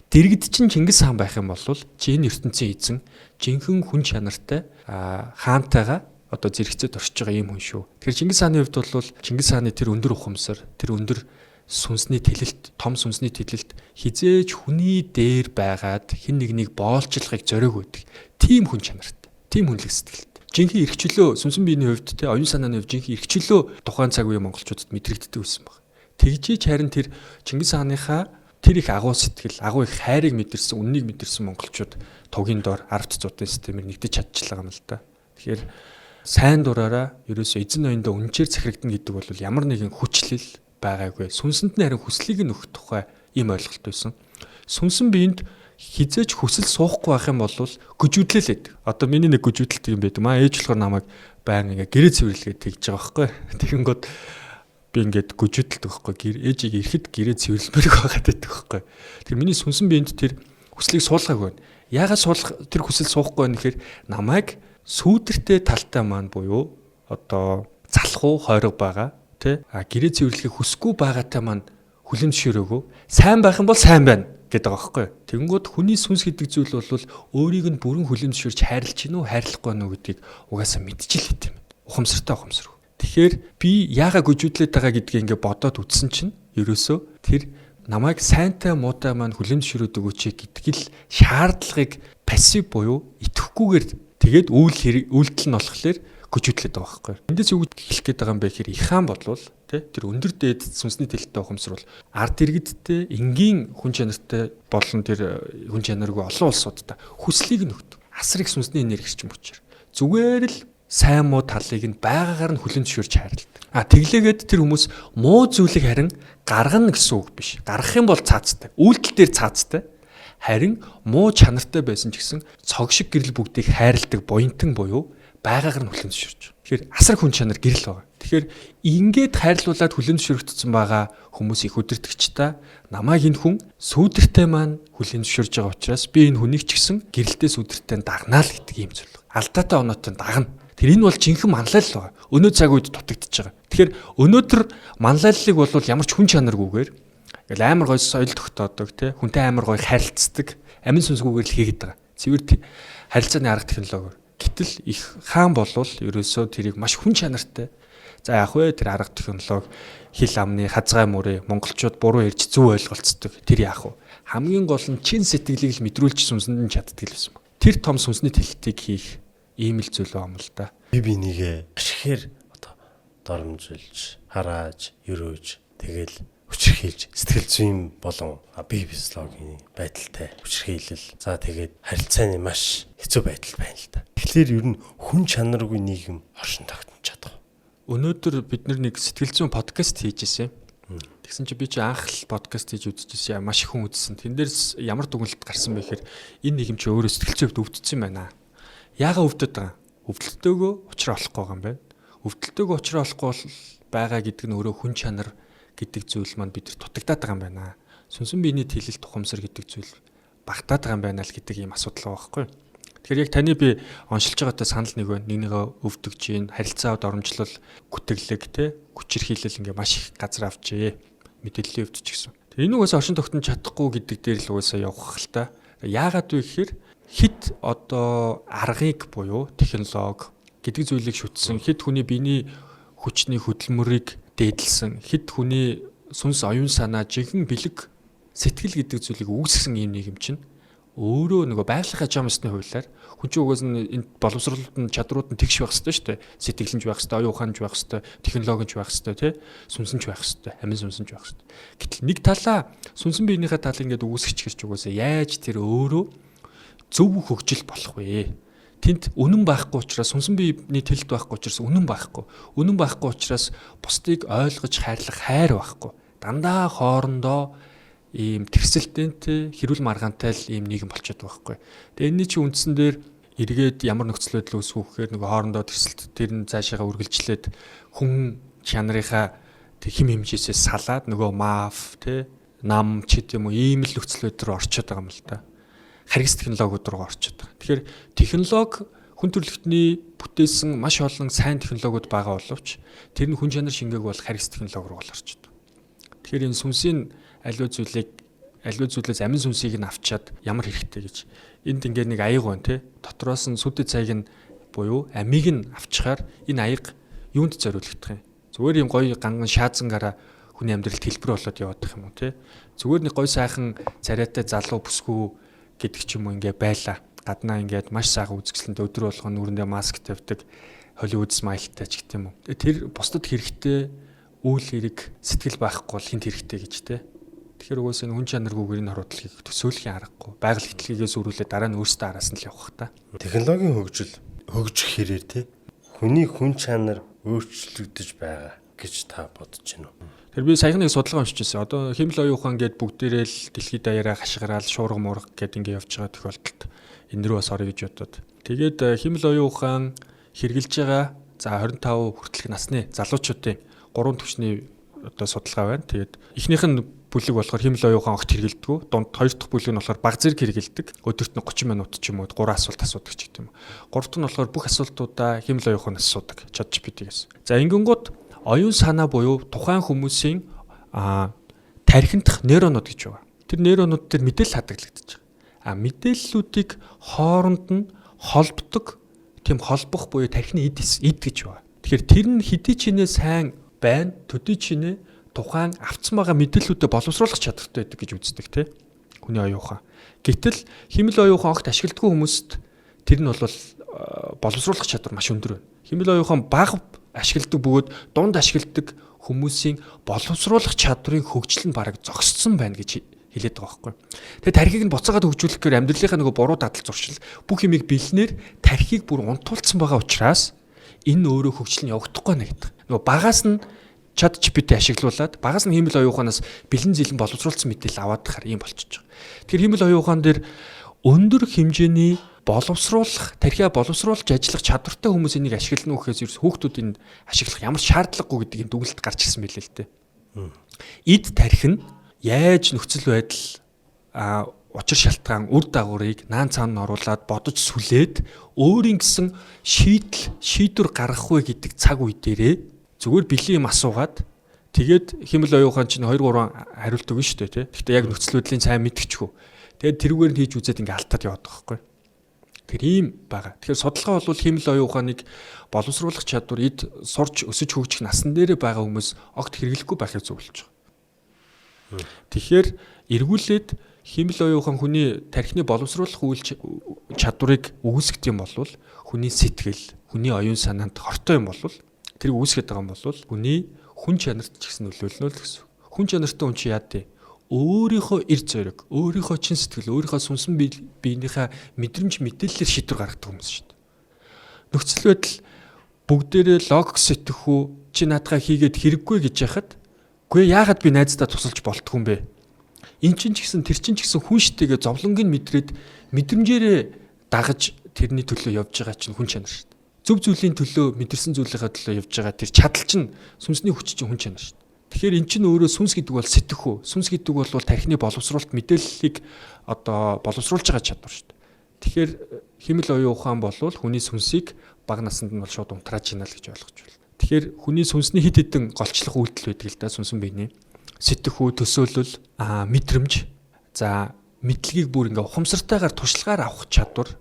Дэргэд чинь Чингис хаан байх юм бол чи энэ ертөнцийн эзэн жинхэнэ хүн чанартай хаантайгаа одоо зэрэгцээд оршиж байгаа юм хүн шүү. Тэгэхээр Чингис хааны хувьд бол Чингис хааны тэр өндөр ухамсар, тэр өндөр сүнсний тэлэлт, том сүнсний тэлэлт хизээж хүний дээр байгаад хин нэгнийг боолчлохыг зориог өгдөг. Тим хүн чанартай, тим хүнлэг сэтгэлтэй. Жинхэнэ эрхчлөө сүнсэн биений хувьд те оюун санааны хувьд жинхэнэ эрхчлөө тухайн цаг үеийн монголчуудад мэдрэгддэг байсан баг. Тэгжиж харин тэр Чингис хааныхаа тэр их агуу сэтгэл, агуу их хайрыг мэдэрсэн, үннийг мэдэрсэн монголчууд тугийн дор 10 зуутын системээр нэгдэж чадчихлаа юм л да. Тэгэхээр сайн дураараа ерөөсөө эзэн ноёндоо үнчээр захирагдана гэдэг бол ямар нэгэн хүчлэл байгаагүй. Сүнсэнд нь харин хүслийг нөхөх тухай ийм ойлголт байсан. Сүнсэн биед хизээж хүсэл суухгүй байх юм бол гүжүүдлээ л. Одоо миний нэг гүжүүдэлт юм байдаг. Маа ээж болохоор намайг баян ингээ гэрээ цэвэрлэгээ тэгж байгаа байхгүй. Тэгэнгүүт би ингээд гүжүүдэлт өгөхгүй. Ээжийг ирэхэд гэрээ цэвэрлэмээр байгаад байдаг байхгүй. Тэр миний сүнсэн биед тэр хүслийг суулгаагүй байна. Яагаад тэр хүсэл суухгүй байна гэхээр намайг сүүдэртэй талтай маань буюу одоо залхуу хойрог байгаа тий гэрээ цэвэрлэхийг хүсэхгүй байгаатай маань хүлэмжшөөрөөгөө сайн байх юм бол сайн байна гэдэг байгаа байхгүй. Тэгэнгүүт хүний сүнс гэдэг зүйл бол өөрийг нь бүрэн хүлэмжшөөрч хайрлаж гинүү хайрлахгүй байна уу гэдгийг угаасаа мэдчихлээ юм. Ухамсартай ухамсаргүй. Тэгэхээр би яагаад гүжүүдлээд байгаа гэдгийг ингээ бодоод үтсэн чинь ерөөсөө тэр намайг сайнтай муутай маань хүлэмжшөөрөд өгөөч гэдгийг л шаардлагыг пассив буюу итгэхгүйгээр тэгээд үйлдэл нь болохоор гүжүүдлээд байгаа байхгүй. Эндээс юу хэлэх гээд байгаа юм бэ гэхээр их хаан бодлол тэр өндөр дээд сүнсний тэлэлтэй ухамсар бол ард иргэдтэй энгийн хүн чанартай болон тэр хүн чанаргүй олон улсуудтай хүслийг нөгдөг. Асар их сүнсний энерги ирчим хүчээр зүгээр л сайн муу талыг нь байгаагаар нь хүлэмжшөөрч хайрладаг. Тэглээгээд тэр хүмүүс муу зүйлийг харин гаргана гэсэн үг биш. Гаргах юм бол цаацтай. Үйлдэл дээр цаацтай. Харин муу чанартай байсан ч гэсэн цог шиг гэрэл бүгдийг хайрладаг буянтан буюу байгаагаар нь хүлэмжшөөрч. Тэгэхээр асар хүн чанар гэрэл байгаа. Тэгэхээр ингээд хайрлуулад хүлэмжшөөрөгдсөн байгаа хүмүүс их өдөртөгчтэй намайг энэ хүн сүүдэртэй маань хүлэмжшөөрж байгаа учраас би энэ хүнийг ч гэсэн гэрэлтэй сүүдэртэй дагнаа л гэдэг юм зүйл. Алдаатай оноотой дагна. Тэр энэ бол жинхэнэ манлайл байгаа. Өнөө цаг үед дутагдчихж байгаа. Тэгэхээр өнөөдөр манлайллыг бол ямар ч хүн чанаргүйгээр ингээл амар гоё соёл тогтоодог тий хүнтэй амар гоё харилцдаг амин сүнсгүйгээр л хийгээд байгаа. Цэвэр харилцааны арга технологиор. Гэтэл их хаан болвол ерөөсөө тэрийг маш хүн чанартай. За яах вэ? Тэр арга технологи хил амны хазгай мөрөө монголчууд буруу ярьж зөв ойлголцдог. Тэр яах вэ? Хамгийн гол нь чин сэтгэлийг л мэдрүүлж сүнсэнд нь чаддаг л байсан. Тэр том сүнсний тэлэлтийг хийх ийм л зүйл юм л да. Би нэгэ ашихээр одоо доромжилж, харааж, өрөөж тэгэл хүчрхийлж сэтгэл зүйн болон бие физиологийн байдалтай хүчрхийлэл. За тэгээд харилцааны маш хэцүү байдал байна л да. Тэгэхээр ер нь хүн чанаргүй нийгэм оршин тогтнож чадах. Өнөөдөр бид нэг сэтгэл зүйн подкаст хийж ирсэн. Тэгсэн чи би чи анх л подкаст хийж үзчихсэн. Маш их хүн үзсэн. Тэн дээрс ямар дүгнэлт гарсан бэ гэхээр энэ нийгэм чи өөрөө сэтгэл зүйд өвдсөн байна. Яагаад өвдөд байгаа? Өвдөлтөөгөө учраа олохгүй байгаа юм байна. Өвдөлтөөгөө учраа олохгүй байгаа гэдэг нь өөрөө хүн чанар гэдэг зүйл маань бид дутагдаад байгаа юм байна. Сүнсэн биений тэлэлт тухамсар гэдэг зүйл багтаад байгаа юм байна л гэдэг ийм асуудал байгаа байхгүй. Тэгэхээр яг таны би оншилж байгаатай санал нэг байна. Нэгнийгээ өвдөгж гин, харилцаад оромжлол, гүтгэлэг те, хүчирхийлэл ингээ маш их газар авчээ. Мэдээллийн өвдөж гисэн. Тэгээ энэ угаасаа оршин тогтнож чадахгүй гэдэг дээр л угаасаа явах л та. Яагаад вэ гэхээр хит одоо аргыг буюу технологи гэдэг зүйлийг шүтсэн, хит хүний биений хүчний хөдөлмөрийг дээдлсэн, хит хүний сүнс оюун санаа, жинхэнэ бэлэг сэтгэл гэдэг зүйлийг үүсгэсэн юм нийгэм чинь өөрөө нөгөө байгалийнхаа жамсны хуулиар хүн чинь угаас нь энэ боловсролт нь чадрууд нь тэгш байх хэрэгтэй шүү дээ. Сэтгэлэнч байх хэрэгтэй, оюун ухаанч байх хэрэгтэй, технологич байх хэрэгтэй, тий? Сүнсэнч байх хэрэгтэй, амин сүнсэнч байх хэрэгтэй. Гэтэл нэг талаа сүнсэн биенийхээ талыг ингээд үүсгэж гэрч угаасаа яаж тэр өөрөө зөв хөгжил болох вэ? Тэнд үнэн байхгүй учраас сүнсэн биений тэлэлт байхгүй учраас үнэн байхгүй. Үнэн байхгүй учраас бусдыг ойлгож хайрлах хайр байхгүй. Дандаа хоорондоо ийм тэрсэлтэнтэй хэрүүл маргаантай л ийм нийгэм болчиход байгаа байхгүй. Тэгээ энэний чи үндсэн дээр эргээд ямар нөхцөл байдал үүсвэх гэхээр нөгөө хоорондоо тэрсэлт тэр нь цаашаага үргэлжлээд хүн чанарынхаа хэм хэмжээсээ салаад нөгөө маф тэ нам ч гэдэм үү ийм л нөхцөл байдал руу орчод байгаа юм л та. Харгас технологиуд руу орчод байгаа. Тэгэхээр технологи хүн төрөлхтний бүтээсэн маш олон сайн технологиуд байгаа боловч тэр нь хүн чанар шингээг бол харьс технологи руу орчдөг. Тэгэхээр энэ сүнсийн аливаа зүйлээс амин сүнсийг нь авчаад ямар хэрэгтэй гэж энд ингээд нэг аяг байна те. Дотроос нь сүдэд цайг нь буюу амийг нь авчихаар энэ аяг юунд зориулагдах юм? Зүгээр юм гоё ганган шаазангаараа хүний амьдралд хэлбэр болоод явах юм уу те. Зүгээр нэг гоё сайхан царайтай залуу бүсгүй гэдэг ч юм уу ингээд байлаа. Гаднаа ингээд маш сайхан үзэсгэлэнтэй өдөр болгоно нүрэндээ маск тавьдаг, Hollywood smile-тай ч гэдэг юм уу. Тэр бусдад хэрэгтэй үйл хэрэг сэтгэл байхгүй бол хинт хэрэгтэй гэж те. Тэгэхээр угсаа энэ хүн чанаргүйгээр энэ хордлыг төсөөлхийн аргагүй. Байгаль хөдлөлгөөс өрүүлээ дараа нь өөрсдөө араас нь л явах та. Технологийн хөгжих хэрээр те хүний хүн чанар өөрчлөгдөж байгаа гэж та бодож байна уу? Тэр би саяхан нэг судалгаа уншиж байсан. Одоо хэмэл оюун ухаан гээд бүгдээрээ л дэлхийд даяараа хашгираал шуурга муурга гээд ингэ явж байгаа тохиолдолд энэ рүү бас орё гэж бодоод. Тэгээд хэмэл оюун ухаан хэрэгжилж байгаа за 25 хүртэлх насны залуучуудын 3 түвшний одоо судалгаа байна. Тэгээд эхнийх нь бүлэг болохоор хэмэл оюун ухаан огт хэрэгжилдэг. Дунд хоёр дахь бүлэг нь болохоор баг зэрэг хэрэгжилдэг. Өдөрт нь 30 минут ч юм уу 3 асуулт асуудаг ч гэдэг юм. Гуравт нь болохоор бүх асуултуудаа хэмэл оюун ухаанаас асуудаг. ChatGPT-гээс. За ингэнгүүт оюун санаа буюу тухайн хүмүүсийн тархиндх нейронууд гэж байгаа. Тэр нейронууд төр мэдээлэл хадгалагдаж байгаа. Мэдээллүүдийг хооронд нь холбдог тийм холбох буюу тархины эд гэж байгаа. Тэгэхээр тэр нь хэдий чинээ сайн байна, төдий чинээ тухайн авцсан байгаа мэдээллүүдэд боловсруулах чадвартай байдаг гэж үздэг тийм хүний оюун ухаан. Гэтэл хэмэл оюун ухаан огт ашигладаг хүмүүст тэр нь бол боловсруулах чадвар маш өндөр байна. Хэмэл оюун ухаан бага ашигладаг бөгөөд дунд ашигладаг хүмүүсийн боловсруулах чадрын хөгжил нь бараг зогссон байна гэж хэлээд байгаа байхгүй. Тэгээд тархийг нь буцаагаад хөгжүүлэхээр амьдралынхаа нөгөө буруу дадал зуршил бүх юмыг бэлнээр тархийг бүр унтуулсан байгаа учраас энэ өөрөө хөгжил нь явагдахгүй нэ гэдэг. Нөгөө багаас нь ChatGPT ашиглуулад багаас нь хэмэл оюун ухаанаас бэлэн зэлэн боловсруулсан мэдээлэл аваад тахаар юм болчихж байгаа. Тэгэхээр хэмэл оюун ухаан дээр өндөр хэмжээний боловсруулах, тархиа боловсруулж ажиллах чадвартай хүмүүс энийг ашиглана гэхээс ерөөс хүүхдүүдийн ашиглах ямар шаардлагагүй гэдгийг дүгнэлт гарч ирсэн мэлээ л дээ. Эд тархи нь яаж нөхцөл байдал учир шалтгаан үр дагаврыг наан цаана оруулаад бодож сүлээд өөрийн гэсэн шийдвэр гаргах вэ гэдэг цаг үе дээрээ зүгээр бэлэн юм асуугаад тэгээд хэмэл оюун ухаан чинь 2 3 хариулт өгнө шүү дээ тий. Гэхдээ яг нөхцөл байдлын сайн мэдчихв. Тэгээд тэрүүгээр нь хийж үзээд ингээ алтаад яваад байгаа байхгүй. Тэр ийм байгаа. Тэгэхээр судалгаа бол хэмэл оюун ухааныг боловсруулах чадвар эд сурч өсөж хөгжих насн дээр байгаа хүмүүс огт хэрэглэхгүй байхыг зөвлөж байгаа. Тэгэхээр эргүүлээд хэмэл оюун ухаан хүний тархины боловсруулах үйл чадварыг үүсгэх юм бол хүний сэтгэл, хүний оюун санаанд хортой юм бол тэрийг үүсгэж байгаа юм бол хүний хүн чанарт ч гэсэн нөлөөлнө л гэсэн. Хүн чанартай хүн чи яа дээ? Өөрийнхөө эр зориг, өөрийнхөө чин сэтгэл, өөрийнхөө сүнсэн биенийхээ мэдрэмж мэдээллээр шийдвэр гаргадаг хүмүүс шүү дээ. Нөхцөл байдал бүгдээрээ логик сэтгэхүү чи наадхаа хийгээд хэрэггүй гэж яхад үгүй яагаад би найздаа тусалж болтгүй юм бэ? Эн чинь ч гэсэн тэр чинь ч гэсэн хүн штэйгээ зовлонгийг мэдрээд мэдрэмжээрээ дагаж тэрний төлөө явж байгаа чинь хүн чанар шүү дээ. Зөв зүйлийн төлөө мэдэрсэн зүйлийнхаа төлөө явж байгаа тэр чадал чинь сүнсний хүч чинь хүн чанар шүү дээ. Тэгэхээр эн чинь өөрөө сүнс гэдэг бол сэтгэхүй. Сүнс гэдэг бол тархины боловсруулалт мэдээллийг одоо боловсруулж байгаа чадвар шүү дээ. Тэгэхээр хэмэл оюун ухаан бол хүний сүнсийг бага наснд нь бол шууд унтрааж ийна л гэж ойлгож байна. Тэгэхээр хүний сүнсний хэд хэдэн голчлох үйлдэл байдаг л да сүнсэн биений. Сэтгэхүй, төсөөлөл, мэдрэмж, за мэдлэгийг бүр ингээ ухамсартайгаар туршлагаар авах чадвар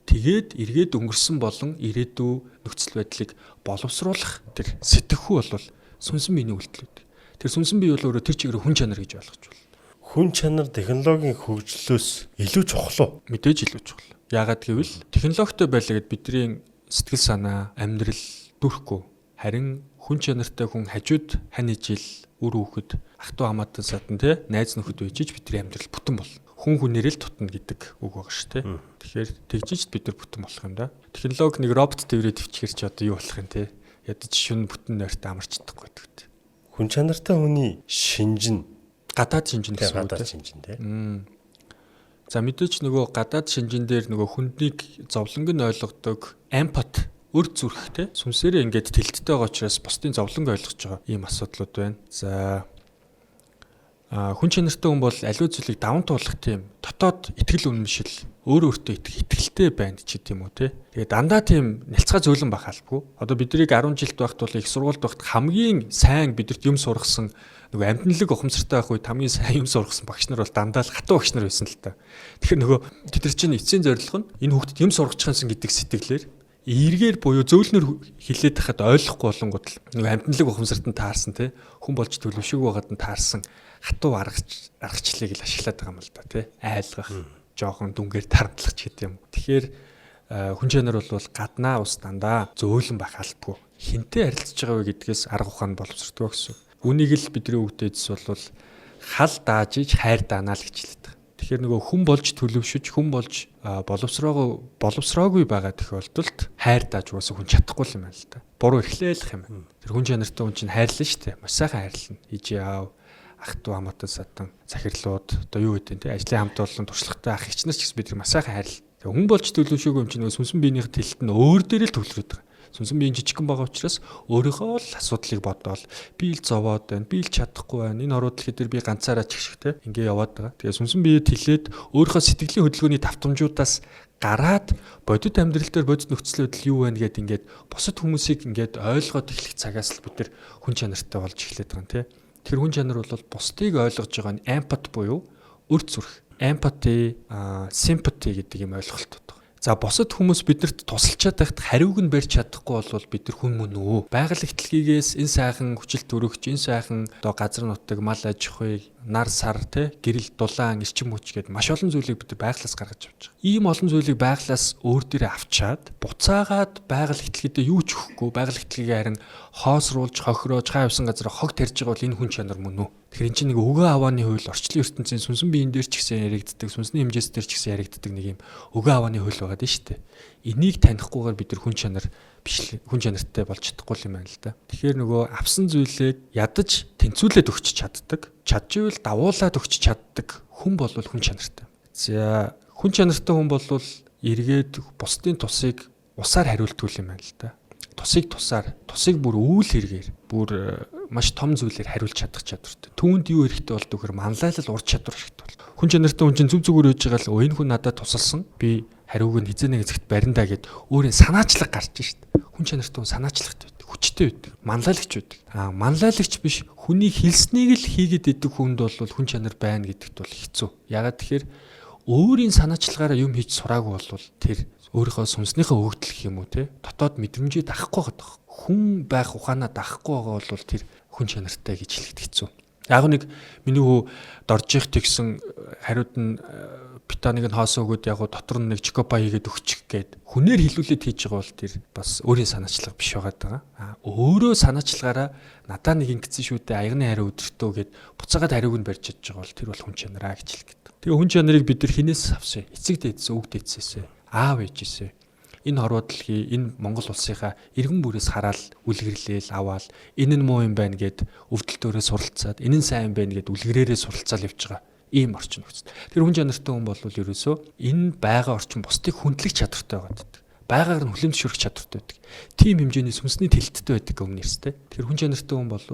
тэгээд эргээд өнгөрсөн болон ирээдүй нөхцөл байдлыг боловсруулах тэр сэтгэхүй бол сүнсэн биений үйлдэл байдаг. Тэр сүнсэн бие бол өөрөө тэр чигээр хүн чанар гэж ойлгож байна. Хүн чанар технологийн хөгжлөөс илүү чухал уу? Мэдээж илүү чухал. Яагаад гэвэл технологитой байлаа гэд бидний сэтгэл санаа, амьдрал дүрхгүй. Харин хүн чанартай хүн хажууд хань ижил үр хүүхэд ах トゥ хамаатан садан те найз нөхөд үйжиж бидний амьдрал бүтэн бол хүн хүнээрээ л тутна гэдэг үг байгаа шүү те. Тэгэхээр тэгжиж бид нар бүтэн болох юм да. Технологи нэг робот төврөө төвчгэр чи одоо юу болох юм те. Ядаж шүн бүтэн нойртой амарч чадахгүй гэдэг. Хүн чанартай хүний шинжин гадаад шинжин гэсэн үг. Гадаад шинжин те. За мэдээч нөгөө гадаад шинжин дээр нөгөө хүнднийг зовлонг нь ойлгодог эмпат өр зүрхтэй сүнсээрээ ингээд тэлттэй байгаа учраас бусдын зовлонг ойлгож байгаа ийм асуудлууд байна. За Хүн чанартай хүн бол аливаа зүйлийг даван туулах тийм дотоод итгэл үнэмшил өөрөө өөртөө итгэлтэй байна ч гэдэм үү те. Тэгээ дандаа тийм нялцгай зөөлөн байх албагүй. Одоо бидний 10 жилд байхад бол их сургуульд байхад хамгийн сайн бидэрт юм сургасан нөгөө амьтналаг ухамсартай байх үед хамгийн сайн юм сургасан багш нар бол дандаа л хатуу багш нар байсан л та. Тэгэхээр нөгөө тэд нар чинь эцсийн зорилго нь энэ хүүхдэд юм сургачихсан гэдэг сэтгэлээр эргээр буюу зөөлнөр хилээд тахад ойлгохгүй болонгууд л нөгөө амьтналаг ухамсарт нь таарсан те. Хүн болж төлөвшөг байгаад нь таарсан хатуу аргачлалыг л ашиглаад байгаа юм л да тий. Айлгах, жоохон дүнгээр тарамтлах ч гэдэг юм. Тэгэхээр хүн чанар бол гаднаа ус дандаа зөөлөн байх албагүй. Хинтээ харилцаж байгаа вэ гэдгээс арга ухаан боловсрдог гэсэн. Үнийг л бидний өвдөдс бол хал дааж иж хайр даанаа л гэж хэлдэг. Тэгэхээр нөгөө хүн болж төлөвшөж, хүн болж боловсроогүй байгаа тохиолдолд хайр дааж уусаа хүн чадахгүй юм байна л да. Буруу эрхлээлэх юм. Тэр хүн чанартай хүн чинь хайрлаа шүү дээ. Маш сайхан хайрлана. Иж яав ах トゥ амтан сатан захирлууд одоо юу гэдэг те ажлын хамт олон туршлагатай ах ичнэр ч гэсэн бид нар маш сайхан хайрлаа. Тэгээ хүн болж төлөвшөөгүй юм чинь нөгөө сүнсэн биенийх тэлэлт нь өөр дээр л төвлөрөд байгаа. Сүнсэн биеийн жижигхэн байгаа учраас өөрийнхөө л асуудлыг бодоол би л зовоод байна, би л чадахгүй байна. Энэ орууд дэлхий дээр би ганцаараа чигшгтэй ингээ яваад байгаа. Тэгээ сүнсэн биеэ тэлээд өөрийнхөө сэтгэлийн хөдөлгөөний давтамжуудаас гараад бодит амьдрал дээр бодит нөхцөл байдал юу байна гэдээ ингээд бусад хүмүүсийг ингээд ойлгоод эхлэх цагаас л бид нар хүн чанартай болж эхлэх байгаа юм тий. Тэр хүн чанар бол бусдыг ойлгож байгаа нь эмпат буюу өрт зүрх. Empathy, sympathy гэдэг юм ойлголтууд байна. За бусад хүмүүс биднэрт тусалчаад байхад хариуг нь барьж чадахгүй бол бид нар хүн мөн үү? Байгаль ихтлгийгээс энэ сайхан хүчил төрөгч, энэ сайхан одоо газар нутаг, мал аж ахуй, нар сар те гэрэл дулаан, эрчим хүч гэдэг маш олон зүйлийг бид байглаас гаргаж авч байгаа. Ийм олон зүйлийг байглаас өөр дээрээ авчаад буцаагаад байгаль ихтлгээдээ юу ч өгөхгүй, байгаль ихтлгээ харин хоосруулж, хохироож, хаа явсан газар хог тарьж байгаа бол энэ хүн чанар мөн үү? Тэгэхээр энэ чинь нэг өгөө авааны хууль орчлон ертөнцийн сүнсэн биеийн дээр ч гэсэн яригддаг, сүнсний хэмжээс дээр ч гэсэн яригддаг нэг юм өгөө авааны хууль байгаа дээ шүү дээ. Энийг танихгүйгээр бид нар хүн чанар биш хүн чанартай болж чадахгүй юм байна л да. Тэгэхээр нөгөө авсан зүйлээ ядаж тэнцвүүлээд өгч чаддаг, чадчихвэл давуулаад өгч чаддаг хүн бол хүн чанартай. За хүн чанартай хүн бол эргээд бусдын тусыг усаар хариултгүй юм байна л да. Тусыг бүр үйл хэрэгээр бүр маш том зүйлээр хариулж чадах чадвартай. Түүнд юу хэрэгтэй болдог гэхээр манлайлал ур чадвар хэрэгтэй бол. Хүн чанартай хүн чинь зүг зүгээр үйж байгаа л энэ хүн надад тусалсан. Би хариуг нь хизээ нэг зэгт бариндаа гэд өөрийн санаачлаг гарч шít. Хүн чанартай хүн санаачлагтай байдаг. Хүчтэй байдаг. Манлайлагч байдаг. Манлайлагч биш хүний хэлснийг л хийгээд идэг хүнд бол хүн чанар байна гэдэгт бол хэцүү. Ягаад тэгэхээр өөрийн санаачлагаараа юм хийж сураагүй бол тэр өөрийнхөө сүнснийхээ өгдөл гэх юм уу те дотоод мэдрэмжээ дахгүй байгаа. Хүн байх ухаанаа дахгүй байгаа бол тэр хүн чанартай гэж хэлэхэд хэцүү. Яг нэг миний хүү дорж их тэгсэн хариуд нь питаныг нь хоосон өгөөд яг дотор нь нэг чокопа хийгээд өгчих гээд хүнээр хилүүлээд хийж байгаа бол тэр бас өөрийн санаачлага биш байгаа. Өөрөө санаачлагаараа надаа нэг ингэсэн шүү дээ аягны хариу өдөртөө гээд буцаагаад хариуг нь барьж чадж байгаа бол тэр бол хүн чанараа гэж хэлгээд. Тэгээ хүн чанарыг бид нар хинээс авсан? Эцэг дээдсэн, үг дээдсээсээ, аав ээжээсээ. Энэ хорвоо дэлхий, энэ Монгол улсынхаа иргэн бүрээс хараад үлгэрлээл аваал энэ нь муу юм байна гэд өвдөлтөөрөө суралцаад энэ нь сайн юм байна гэд үлгэрээрээ суралцаал явж байгаа. Ийм орчин нөхцөл. Тэр хүн чанартай хүн бол ерөөсөө энэ байгаа орчин бусдыг хүндлэх чадвартай байдаг. Байгаар нь хүлэмжшүүлэх чадвартай байдаг. Тим хэмжээний сүнсний тэлэлттэй байдаг өмнө нэрстэй. Тэр хүн чанартай хүн бол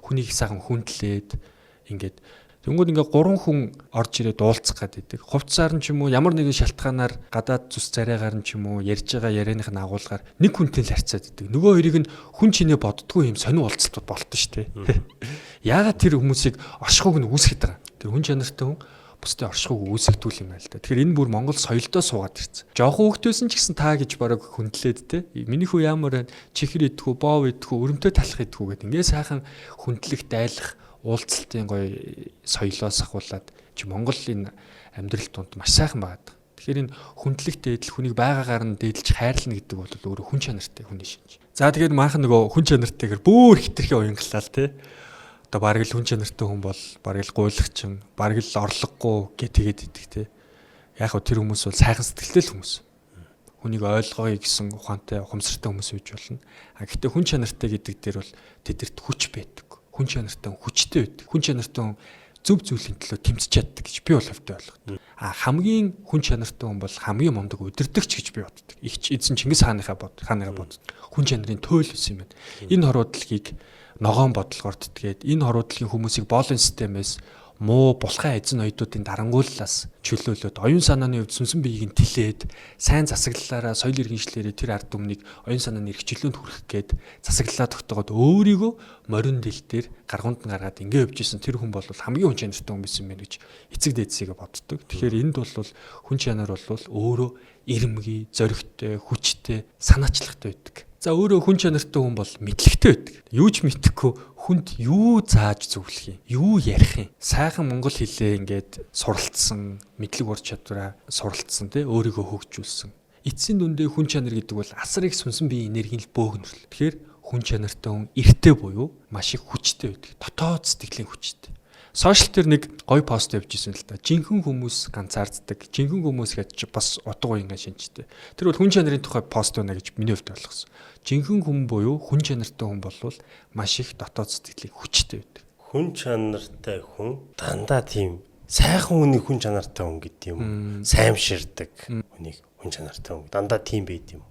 хүнийг сайхан хүндлээд ингээд тэнгууд ингээ 3 хүн орж ирээд уулзах гэдэг. Хувцсаар нь ч юм уу ямар нэгэн шалтгаанаар гадаад зүс царайгаар нь ч юм уу ярьж байгаа ярианых нь агуулгаар нэг хүнтэй л харьцаад идэг. Нөгөө хоёрыг нь хүн чинээ боддгоо юм сонир уулзалтууд болтон шүү дээ. Яагаад тэр хүмүүсийг оршихуйг нь үүсгэж байгаа. Тэр хүн чанартай хүн бусдын оршихуйг үүсгдүүл юм байл та. Тэгэхээр энэ бүр Монгол соёлдоо суугаад ирсэн. Жохон хөвгтөөсөн ч гэсэн та гэж бараг хүндлээд те. Миний хүү ямар байна? Чихэр идэхүү, боов идэхүү, өрөмтөө талах идэхүү гэдэг. Ингээ сайхан хүндлэх, дайлах уулзалтын гоё соёлоос ахуулаад чи Монголын амьдрал донд маш сайхан байгаад. Тэгэхээр энэ хүндлэх дээдл хүнийг байгаагаар нь дээдлж хайрлна гэдэг бол өөрөө хүн чанартай хүний шинж. За тэгээд maaхан нөгөө хүн чанартайгэр бүр хитрхи уянгалаа те. Одоо бараг л хүн чанартай хүн бол бараг л гуйлагчин, бараг л орлогогүй тэгээд идэг те. Яг хөө тэр хүмүүс бол сайхан сэтгэлтэй л хүмүүс. Хүнийг ойлгоё гэсэн ухаантай, ухамсартай хүмүүс үйж болно. Гэхдээ хүн чанартай гэдэг дээр бол тэдэрт хүч байдаг. Хүн чанартай хүчтэй байдаг. Хүн чанартай зөв зүйлийн төлөө тэмцэж чаддаг гэж би бол хөвтэй ойлгодог. Хамгийн хүн чанартай хүн бол хамгийн мундаг удирдагч гэж би боддог. Игч эзэн Чингис хааныхаа боддог. Хүн чанарын төөл ус юм байна. Энэ хорвоо дэлхийг ногоон бодлогоор тэтгээд энэ хорвоо дэлхийн хүмүүсийг боолын системээс муу булхай эзэн оюутуудын дарангууллаас чөлөөлөд оюун санааны хувьд сүнсэн биеийг нь тэлээд сайн засаглалаараа соёл иргэншлээрээ тэр ард түмнийг оюун санааны эрх чөлөөнд хүрэх гээд засаглалаа тогтоогод өөрийгөө морин дэл дээр гаргуунд нь гаргаад ингэ явж исэн тэр хүн бол хамгийн хүн чанартай хүн байсан мэн гэж эцэг дээдсийгээ боддог. Тэгэхээр энд бол хүн чанар бол өөрөө ирмэг, зоригтой, хүчтэй, санаачлагтай байдаг. За өөрөө хүн чанартай хүн бол мэдлэгтэй байдаг. Юу ч мэдэхгүй хүнд юу зааж зөвлөх юм, юу ярих юм. Сайхан монгол хэлээ ингээд суралцсан, мэдлэг ур чадвараа суралцсан тий өөрийгөө хөгжүүлсэн. Эцсийн дүндээ хүн чанар гэдэг бол асар их сүнсэн биеийн энергийн бөөгнөл. Тэгэхээр хүн чанартай хүн эртээ буюу маш их хүчтэй байдаг. Дотоод сэтгэлийн хүчтэй. Сошиал дээр нэг гоё пост явж исэн л да. Жинхэнэ хүмүүс ганцаарддаг. Жинхэнэ хүмүүс гэж бас утга уянга шинжтэй. Тэр бол хүн чанарын тухай пост байна гэж миний хувьд ойлгосон. Жинхэнэ хүн буюу хүн чанартай хүн болвол маш их дотоод сэтгэлийн хүчтэй байдаг. Хүн чанартай хүн дандаа тийм сайхан хүний хүн чанартай хүн гэдэг юм. Саймширдаг хүнийг хүн чанартай хүн дандаа тийм байд юм.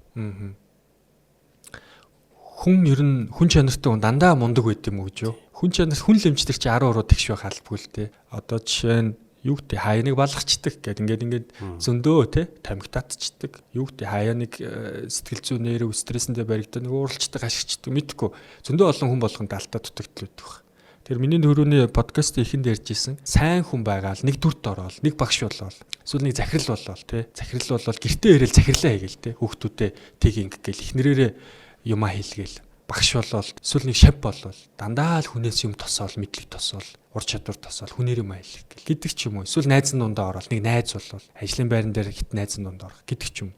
Хүн ер нь хүн чанартай хүн дандаа мундаг байд юм уу гэж юу? Хүн чанар хүн лэмждэг чи 10 уруу тэгш байх албагүй л те. Одоо жишээ нь юу гэдэг хаяа нэг балгачдаг гэд ингээд зөндөө те тамхи татчихдаг. Юу гэдэг хаяа нэг сэтгэл зүй нэрв стрессэндээ баригддаг, нэг ууралчдаг, ашигчдаг мэдхгүй. Зөндөө олон хүн болгонд алтаа дутагдтал байдаг. Тэр миний төрөний подкаст ихэнд ярьжсэн сайн хүн байгаа л нэг дүрт ороод нэг багш болоод эсвэл нэг захирал болоод те захирал болоод гэртээ ирээл захирлаа хийгээл те хүүхдүүдэд тийг ингээл ихнэрээрээ юмаа хийлгээл багш болоод эсвэл нэг шав болоод дандаа л хүнээс юм тосоол мэдлэг тосоол ур чадвар тосоол хүнээр юм аялах гэдэг ч юм уу эсвэл найз нь дундаа ороод нэг найз болоод ажлын байран дээр хит найз нь дунд орох гэдэг ч юм.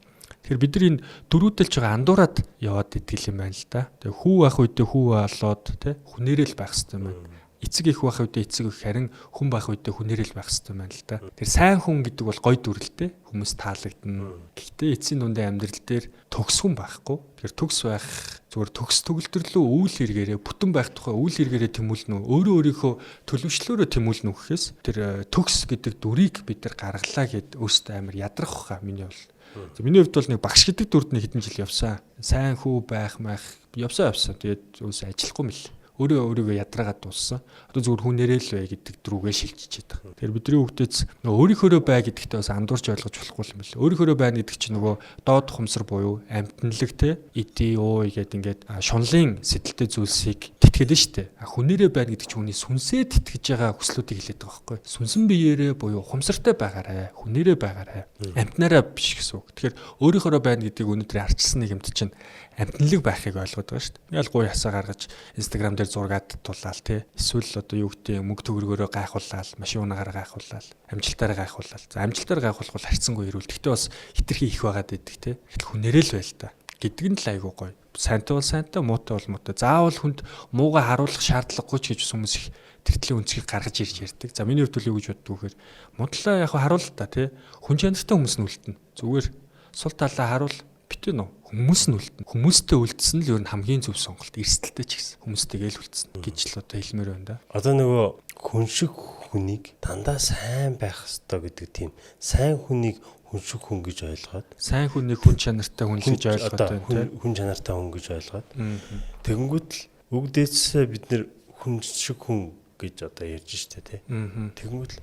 Тэгэхээр бид нар энэ дөрүүдэлж байгаа андуураад яваад идэл юм байна л да. Тэгээ хүү байх үедээ хүү болоод те хүнээрээ л байх хэрэгтэй юм байна. Эцэг их байх үедээ эцэг их харин хүн байх үедээ хүнээрээ л байх хэрэгтэй юм байна л да. Тэр сайн хүн гэдэг бол гоё дүрлэлтэй хүмүүс таалагдана. Гэхдээ эцсийн дундын амьдрал дээр төгс хүн байхгүй. Тэгэхээр төгс байх зүгээр төгс төгөлтөрлөө үйл хэрэгээрээ бүтэн байх тухай үйл хэрэгээрээ тэмүүлнэ үү өөрөө өөрийнхөө төлөвшлөөрөө тэмүүлнэ үү гэхээс тэр төгс гэдэг дүрийг бид нар гаргалаа гэд өөртөө амар ядрах хаа миний бол. Миний хувьд бол нэг багш гэдэг дүрд нэг хэдэн жил явсан. Сайн хүү байх маах явсан. Тэгээд өөс ажиллахгүй мэл. Өөрийгөө ядраагаад дууссан. Одоо зүгээр хүнээрээ л бай гэдэг друугээ шилжиж байгаа. Тэгэхээр бидний хүүхдээс өөрийнхөө бай гэдэгтээ бас андуурч ойлгож болохгүй юм бэл. Өөрийнхөө байна гэдэг чинь нөгөө доод хумсар буюу амьтналаг те иди өө гэдэг ингээд шунлын сэтэлтэй зүйлсийг тэтгэдэг нь штэ. Хүнээрээ байна гэдэг чинь хүний сүнсээ тэтгэж байгаа хүслүүдийг хэлээд байгаа байхгүй. Сүнсэн биеэрээ буюу хумсартай байгаарай. Хүнээрээ байгаарай. Амьтнараа биш гэсэн үг. Тэгэхээр өөрийнхөө байна гэдгийг өнөөдөр арчилсан нэгэмт чинь амьтналаг байхыг ойлгоод байгаа шүү дээ. Ял гоё хасаа гаргаж Instagram дээр зургаад тулаал тий. Эсвэл одоо юу гэдэг мөнгө төгрөгөөрөө гайхуулаад, машин унаагаар гайхуулаад, амжилтаараа гайхуулаад. За амжилтаараа гайхуулах бол харьцангуй эрүүл. Гэхдээ бас хитрхи их байгаад байдаг тий. Ихэл хүнээрээ л байл та. Гэдг нь л айгүй гоё. Сайнтай бол сайнтай, муутай бол муутай. Заавал хүнд муугаа харуулах шаардлагагүй ч гэж хүмүүс их тэртлийн өнцгийг гаргаж ирж ярьдаг. За миний хувьд юу гэж боддог вэхээр мудлаа яг харуул та тий. Хүн чанартай хүмүүс нь үлдэнэ. Зүгээр сул талаа харуул битэн үү. Хүмүүс нь үлдэнэ. Хүмүүстэй үлдсэн л ер нь хамгийн зөв сонголт. Эрсдэлтэй ч гэсэн хүмүүстэйгээ л үлдсэн гэж л одоо хэлмээр байна да. Одоо нөгөө хүн шиг хүнийг дандаа сайн байх ёстой гэдэг тийм сайн хүнийг хүн шиг хүн гэж ойлгоод сайн хүнийг хүн чанартай хүн гэж ойлгоод байна. Хүн чанартай хүн гэж ойлгоод тэгэнгүүт л өгдөөсөө бид нэр хүн шиг хүн гэж одоо ярьж штэ тий. Тэгэнгүүт л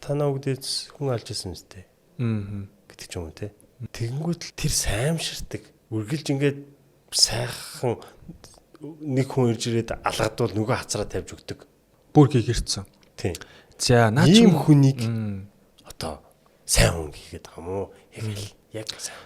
танаа өгдөөс хүн алж исэн мэт. Гэдэг ч юм уу тий. Тэгэнгүүт л тэр саймширдаг үргэлж ингээд сайхан нэг хүн ирж ирээд алгадвал нөгөө хацраа тавьж өгдөг. Бүр гэгэрцэн. Тийм. За наа ийм хүнийг одоо сайн хүн гэгээд байгаа юм уу? Яг сайн.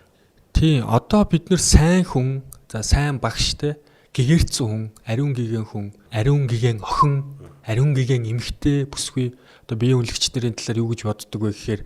Тийм. Одоо бид нэр сайн хүн, за сайн багш те гэгэрцэн хүн, ариун гэгэн хүн, ариун гэгэн охин, ариун гэгэн эмэгтэй бүсгүй одоо биеийн үнэлэгчдэрийн талаар юу гэж боддог вэ гэхээр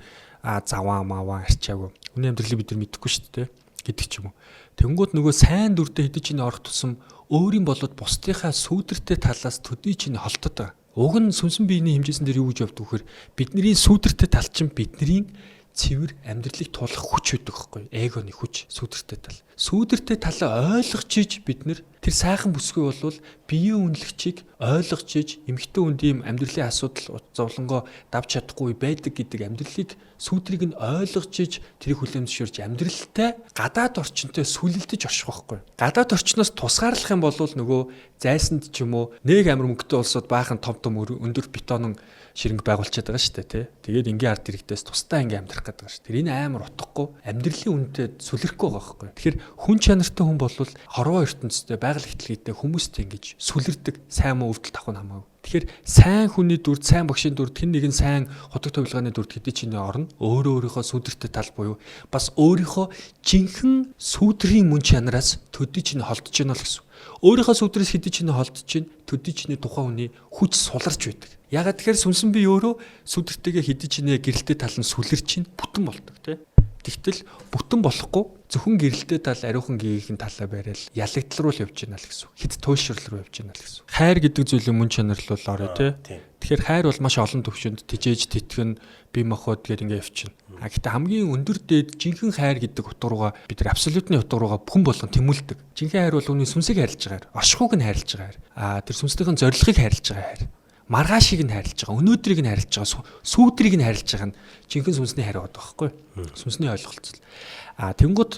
заваа маваа арчаагүй. Хүний амьдралыг бид нар мэдэхгүй шүү дээ гэдэг ч юм уу. Тэнгүүд нөгөө сайн дүрдээ хэдий чинь орох тусам өөрийн болоод бусдынхаа сүүдэртэй талаас төдий чинь холтод байгаа. Уг нь сүнсэн биений хэмжээсэн дээр юу гэж явдаг вэхээр бидний сүүдэртэй тал чинь бидний цэвэр амьдралыг туулах хүч үүдэг байхгүй. Эгоны хүч сүүдэртэй тал. Сүүдэртэй талаа ойлгож иж бид нэр Тэр сайхан бүсгүй бол биеийн үнэлэгчийг ойлгож иж эмэгтэй хүнд ийм амьдралын асуудал зовлонгоо давж чадахгүй байдаг гэдэг амьдралыг сүүдрийг нь ойлгож иж тэрийг хүлээмжшүүлж амьдралтай гадаад орчинтой сүлэлдэж орших байхгүй. Гадаад орчноос тусгаарлах юм бол нөгөө зайсанд ч юм уу нэг амар мөнгөтэй улсууд баахан том өндөр бетонын ширэнг байгуулчихад байгаа шүү дээ тий. Тэгээд ингийн ард иргэдээс тусдаа ингийн амьдрах гэдэг байгаа шүү. Тэр энэ амар утгагүй амьдралын үнэтэй сүлрэхгүй байгаа байхгүй. Тэгэхээр хүн чанартай хүн бол хорвоо ертөнцтэй байгаль ихтлгээтэй хүмүүстэй ингэж сүлэрдэг сайн муу өвдөлт авах нь хамаагүй. Тэгэхээр сайн хүний дүрд, сайн багшийн дүрд хэн нэгэн сайн худаг товилгааны дүрд хэдий чиний орно өөрийнхөө сүудэртэй тал буюу бас өөрийнхөө жинхэнэ сүудрийн мөн чанараас төдий чинь холдож байна л гэсэн. Өөрийнхөө сүудрээс хэдий чинь холдож чинь төдий чиний тухайн хүний хүч суларч байдаг. Ягаад тэгэхээр сүнсэн бие өөрөө сүудэртэйгээ хэдий чиний гэрэлтэй тал нь сүлэрч чинь бүтэн болдог тий. Тэгтэл бүтэн болохгүй зөвхөн гэрэлтэй тал ариухан гигийн талаа барайл ялагдал руу л явж байна л гэсэн. Хэд туйлшрал руу явж байна л гэсэн. Хайр гэдэг зүйлийн мөн чанар л бол орой тий. Тэгэхээр хайр бол маш олон төвшөнд тижээж тэтгэн бие махбод гээд ингэ явчихна. А гэхдээ хамгийн өндөр дээд жинхэнэ хайр гэдэг утга руугаа бид нар абсолютны утга руугаа бүхэн болгон тэмүүлдэг. Жинхэнэ хайр бол үүний сүнсийг хайрлаж байгаа хайр, оршихуйг нь хайрлаж байгаа хайр. А тэр сүнсдийн зорилгыг хайрлаж байгаа хайр. Маргаашийг нь хайрлаж байгаа, өнөөдрийг нь хайрлаж байгаа, сүүдрийг нь хайрлаж байгаа нь жинхэнэ сүнсний хайр байдаг байхгүй. Сүнсний ойлголцол. Тэнгууд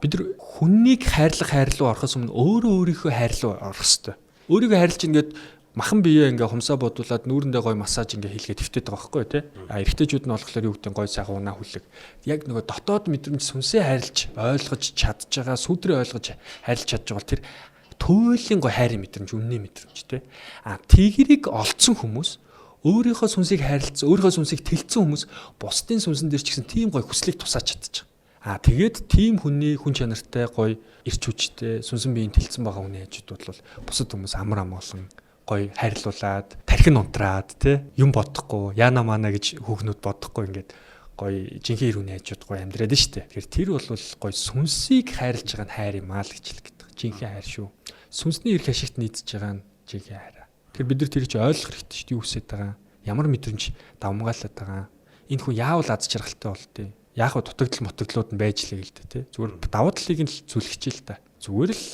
бид нар хүннийг хайрлах руу орохоос өмнө өөрийнхөө хайр руу орох хэрэгтэй. Өөрийгөө хайрлаж ингээд махан биеэ ингээ хумсаа бодуулаад нүүрэндээ гой массаж ингээ хийлгээ твтээд байгаа байхгүй тий. Эрэгтэйчүүд нь болохоор юу гэдэг гой сайхан унаа хүлэг. Яг нөгөө дотоод мэдрэмж сүнсээ хайрлаж ойлгож чадж байгаа, сүдрээ ойлгож хайрлаж чадж байгаа тэр туйлын гой хайрын мэдрэмж, үнний мэдрэмж тий. Тэгэрийг олцсон хүмүүс өөрийнхөө сүнсийг хайрлцсан, өөрийнхөө сүнсийг тэлцсэн хүмүүс бусдын сүнсэн дээр ч гэсэн тийм гой хүслийг тусаач чадчих. Тэгээд тийм хүний хүн чанартай гой ирч хүчтэй сүнсэн биеийн тэлцсэн байгаа хүний хажууд бол бусад хүмүүс амар амгалан гой хайрлуулад, тархин унтраад тий юм бодохгүй, яана мана гэж хүүхнүүд бодохгүй ингээд гой жинхэнэ ирүүний хажууд гой амьдраад нь штэ. Тэгэхээр тэр бол гой сүнсийг хайрлаж байгаа нь хайр юм аа л гэж хэлдэг. Жинхэнэ хайр шүү. Сүнсний эрх ашигт нийцж байгаа нь жинхэнэ хайр. Тэгэхээр бид нар тэрийг ойлгох хэрэгтэй шүү дээ. Юу хүсэж байгаа, ямар мэдрэмж давмгаалаад байгаа. Энэ хүн яавал аз жаргалтай болтыг. Яг хөө дутагдал мотоглууд нь байж лээ гэлдэ тий. Зүгээр давуу талыг нь л зүлгэж л та. Зүгээр л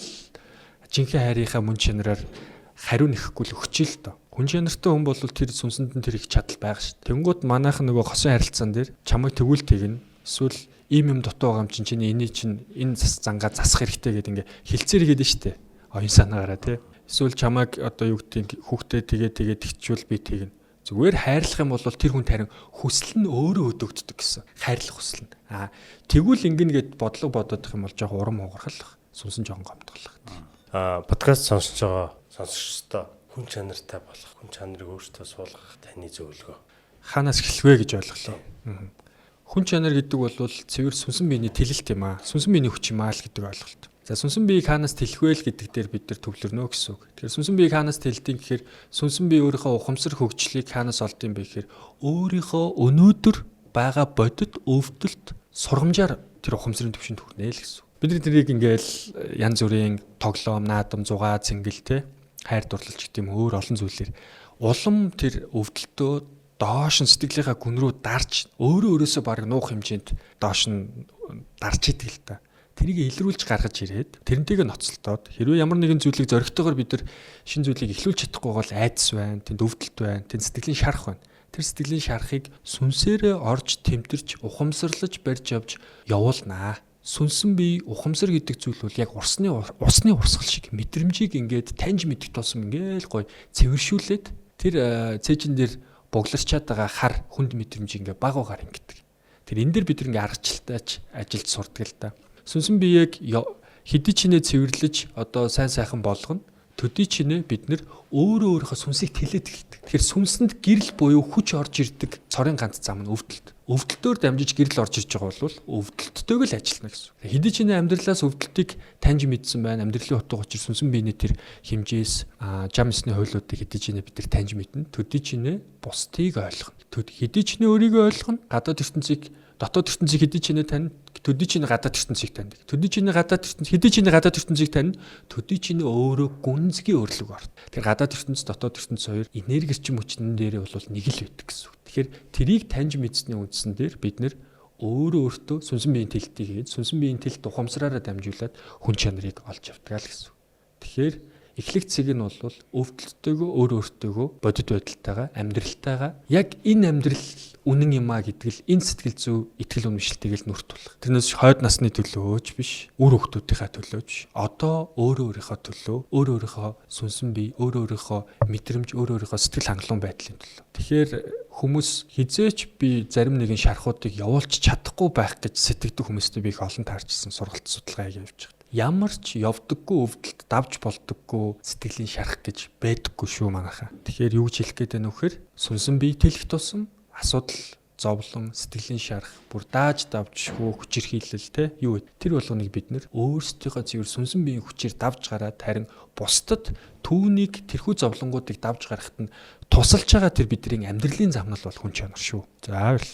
жинхэнэ хайрынхаа мөн чанараар хариу нэхэхгүй л өгчээ л доо. Хүн чанартай хүн бол тэр сүнсэнд нь тэр их чадал байгаа шүү дээ. Тэнгүүд манайхан нөгөө хосын харилцаан дээр чамайг тэгвэл тэгнэ. Эсвэл ийм юм дутуу байгаа юм чинь энэ зангаа засах хэрэгтэй гэдэг ингээ хилцээр игээд нь шүү дээ. Оюун санаагаараа тий. Эсвэл чамайг одоо юу гэдэг хүүхдээ тэгээд тэгчвэл би тэгнэ. Зүгээр хайрлах юм бол тэр хүн тарин хүсэл нь өөрөө өдөөгддөг гэсэн. Хайрлах хүсэл нь. Тэгвэл ингэнэ гэд бодлого бодоод их юм бол жоох урам уурхалах. Сүнсэн жоон гомдголох. Подкаст сонсож байгаа сонсогчдоо хүн чанартай болох, хүн чанарыг өөртөө суулгах таны зөвлөгөө. Хаанаас эхлэх вэ гэж ойлголоо. Хүн чанар гэдэг бол цэвэр сүнсэн биений тэлэлт юм аа. Сүнсэн биений хүч юм аа л гэдэг ойлголт. За сүнсэн биеийг хаанаас тэлэх вэ гэдэг дээр бид нар төвлөрнө гэсэн үг. Тэгэхээр сүнсэн биеийг хаанаас тэлдэг гэхээр сүнсэн бие өөрийнхөө ухамсар хөгжлийг хаанаас олд юм бэ гэхээр өөрийнхөө өнөөдөр байгаа бодит өвдөлт сургамжаар тэр ухамсарын түвшинд хүрнэ л гэсэн. Бид нарыг ингээл янз бүрийн тоглоом, наадам, зугаа, цэнгэл те хайр дурлалч гэдэг юм өөр олон зүйлээр улам тэр өвдөлтөө доош нь сэтгэлийнхаа гүн рүү дарж өөрөөсөө баг нуух хэмжээнд доош нь дарж идэг л та. Тэрийг илрүүлж гаргаж ирээд тэрнтэйгээ ноцолтоод хэрвээ ямар нэгэн зүйлийг зоригтойгоор бид нар шин зүйлийг эхлүүлж чадахгүй бол айдас байна, тэнд өвдөлт байна, тэнд сэтгэлийн шарах байна. Тэр сэтгэлийн шарахыг сүнсээрээ орж тэмтэрч ухамсарлаж барьж явж явуулнаа. Сүнсэн бие ухамсар гэдэг зүйл бол яг усны урсгал шиг мэдрэмжийг ингээд таньж мэдэх тусам ингээл гоё цэвэршүүлээд тэр цээжин дээр бугларчаад байгаа хар хүнд мэдрэмж ингээ баг багаар ингэдэг. Тэр энэ дэр бид ингээ аргачлалтаач ажилд сурдаг л да. Сүнсэн биеийг хэдий чинээ цэвэрлэж одоо сайн сайхан болгоно. Төдий чинээ бид нэр өөрийнхөө сүнсийг тэлээд эхэлдэг. Тэгэхээр сүнсэнд гэрэл буюу хүч орж ирдэг цорын ганц зам нь өвдөлт. Өвдөлтөөр дамжиж гэрэл орж ирж байгаа бол өвдөлттэйг л ажиллана гэсэн. Хэдий чинээ амьдралаас өвдөлтийг таньж мэдсэн байна. Амьдралын утга учир сүнсэн биений тэр хэмжээс жам эсний хуйлуудыг хэдий чинээ бид нар таньж мэднэ. Төдий чинээ бусдыг ойлгоно. Хэдий чинээ өөрийгөө ойлгоно. Гадаад ертөнцийг дотоод ертөнцийг хэдий чинээ тань, төдий чинээ гадаад ертөнцийг тань. Төдий чинээ гадаад ертөнц, хэдий чинээ гадаад ертөнцийг тань, төдий чинээ өөрөө гүнзгий өрлөг орт. Тэр гадаад ертөнц, дотоод ертөнц хоёр энерги эрчим хүчнэн дээрээ бол нэг л байдаг гэсэн үг. Тэгэхээр тэрийг таньж мэдсэний үндсэн дээр бид нэр өөртөө сүнсэн биеийн тэлтийг хийж, сүнсэн биеийн тэлт ухамсараараа дамжуулаад хүн чанарыг олж авдаг л гэсэн үг. Тэгэхээр эхлэх цэг нь бол өвдөлтөйгөө өөр өөртөөгөө бодит байдалтайгаа амьдралтайгаа яг энэ амьдрал үнэн юм а гэдгэл энэ сэтгэл зүй итгэл үнэмшилтэйг л нүрт тулах. Тэрнээс хойд насны төлөөч биш, үр хүүхдүүдийнхээ төлөөч. Одоо өөрийнхөө төлөө, өөрийнхөө сүнсэн бие, өөрийнхөө мэдрэмж, өөрийнхөө сэтгэл хангалуун байдлын төлөө. Тэгэхээр хүмүүс хизээч би зарим нэгэн шархуудыг явуулж чадахгүй байх гэж сэтгэдэг хүмүүстэй би их олон таарчсан сургалт судалгаа хийж явж байгаа. Ямар ч явдаггүй өвдөлт давж болдоггүй сэтгэлийн шарах гэж байдаггүй шүү манайхаа. Тэгэхээр юу гэж хэлэх гээд байна вэ гэхээр сүнсэн бие тэлэх тусам асуудал зовлон сэтгэлийн шарах бүр дааж давжгүй хүчирхийлэл те юу вэ? Тэр болгоныг бид нэр өөрсдийнхөө цэвэр сүнсэн биеийн хүчээр давж гараад харин бусдад түүнийг тэрхүү зовлонгуудыг давж гарахад нь тусалж байгаа тэр бидний амьдралын замнал бол хүн чанар шүү. За байл.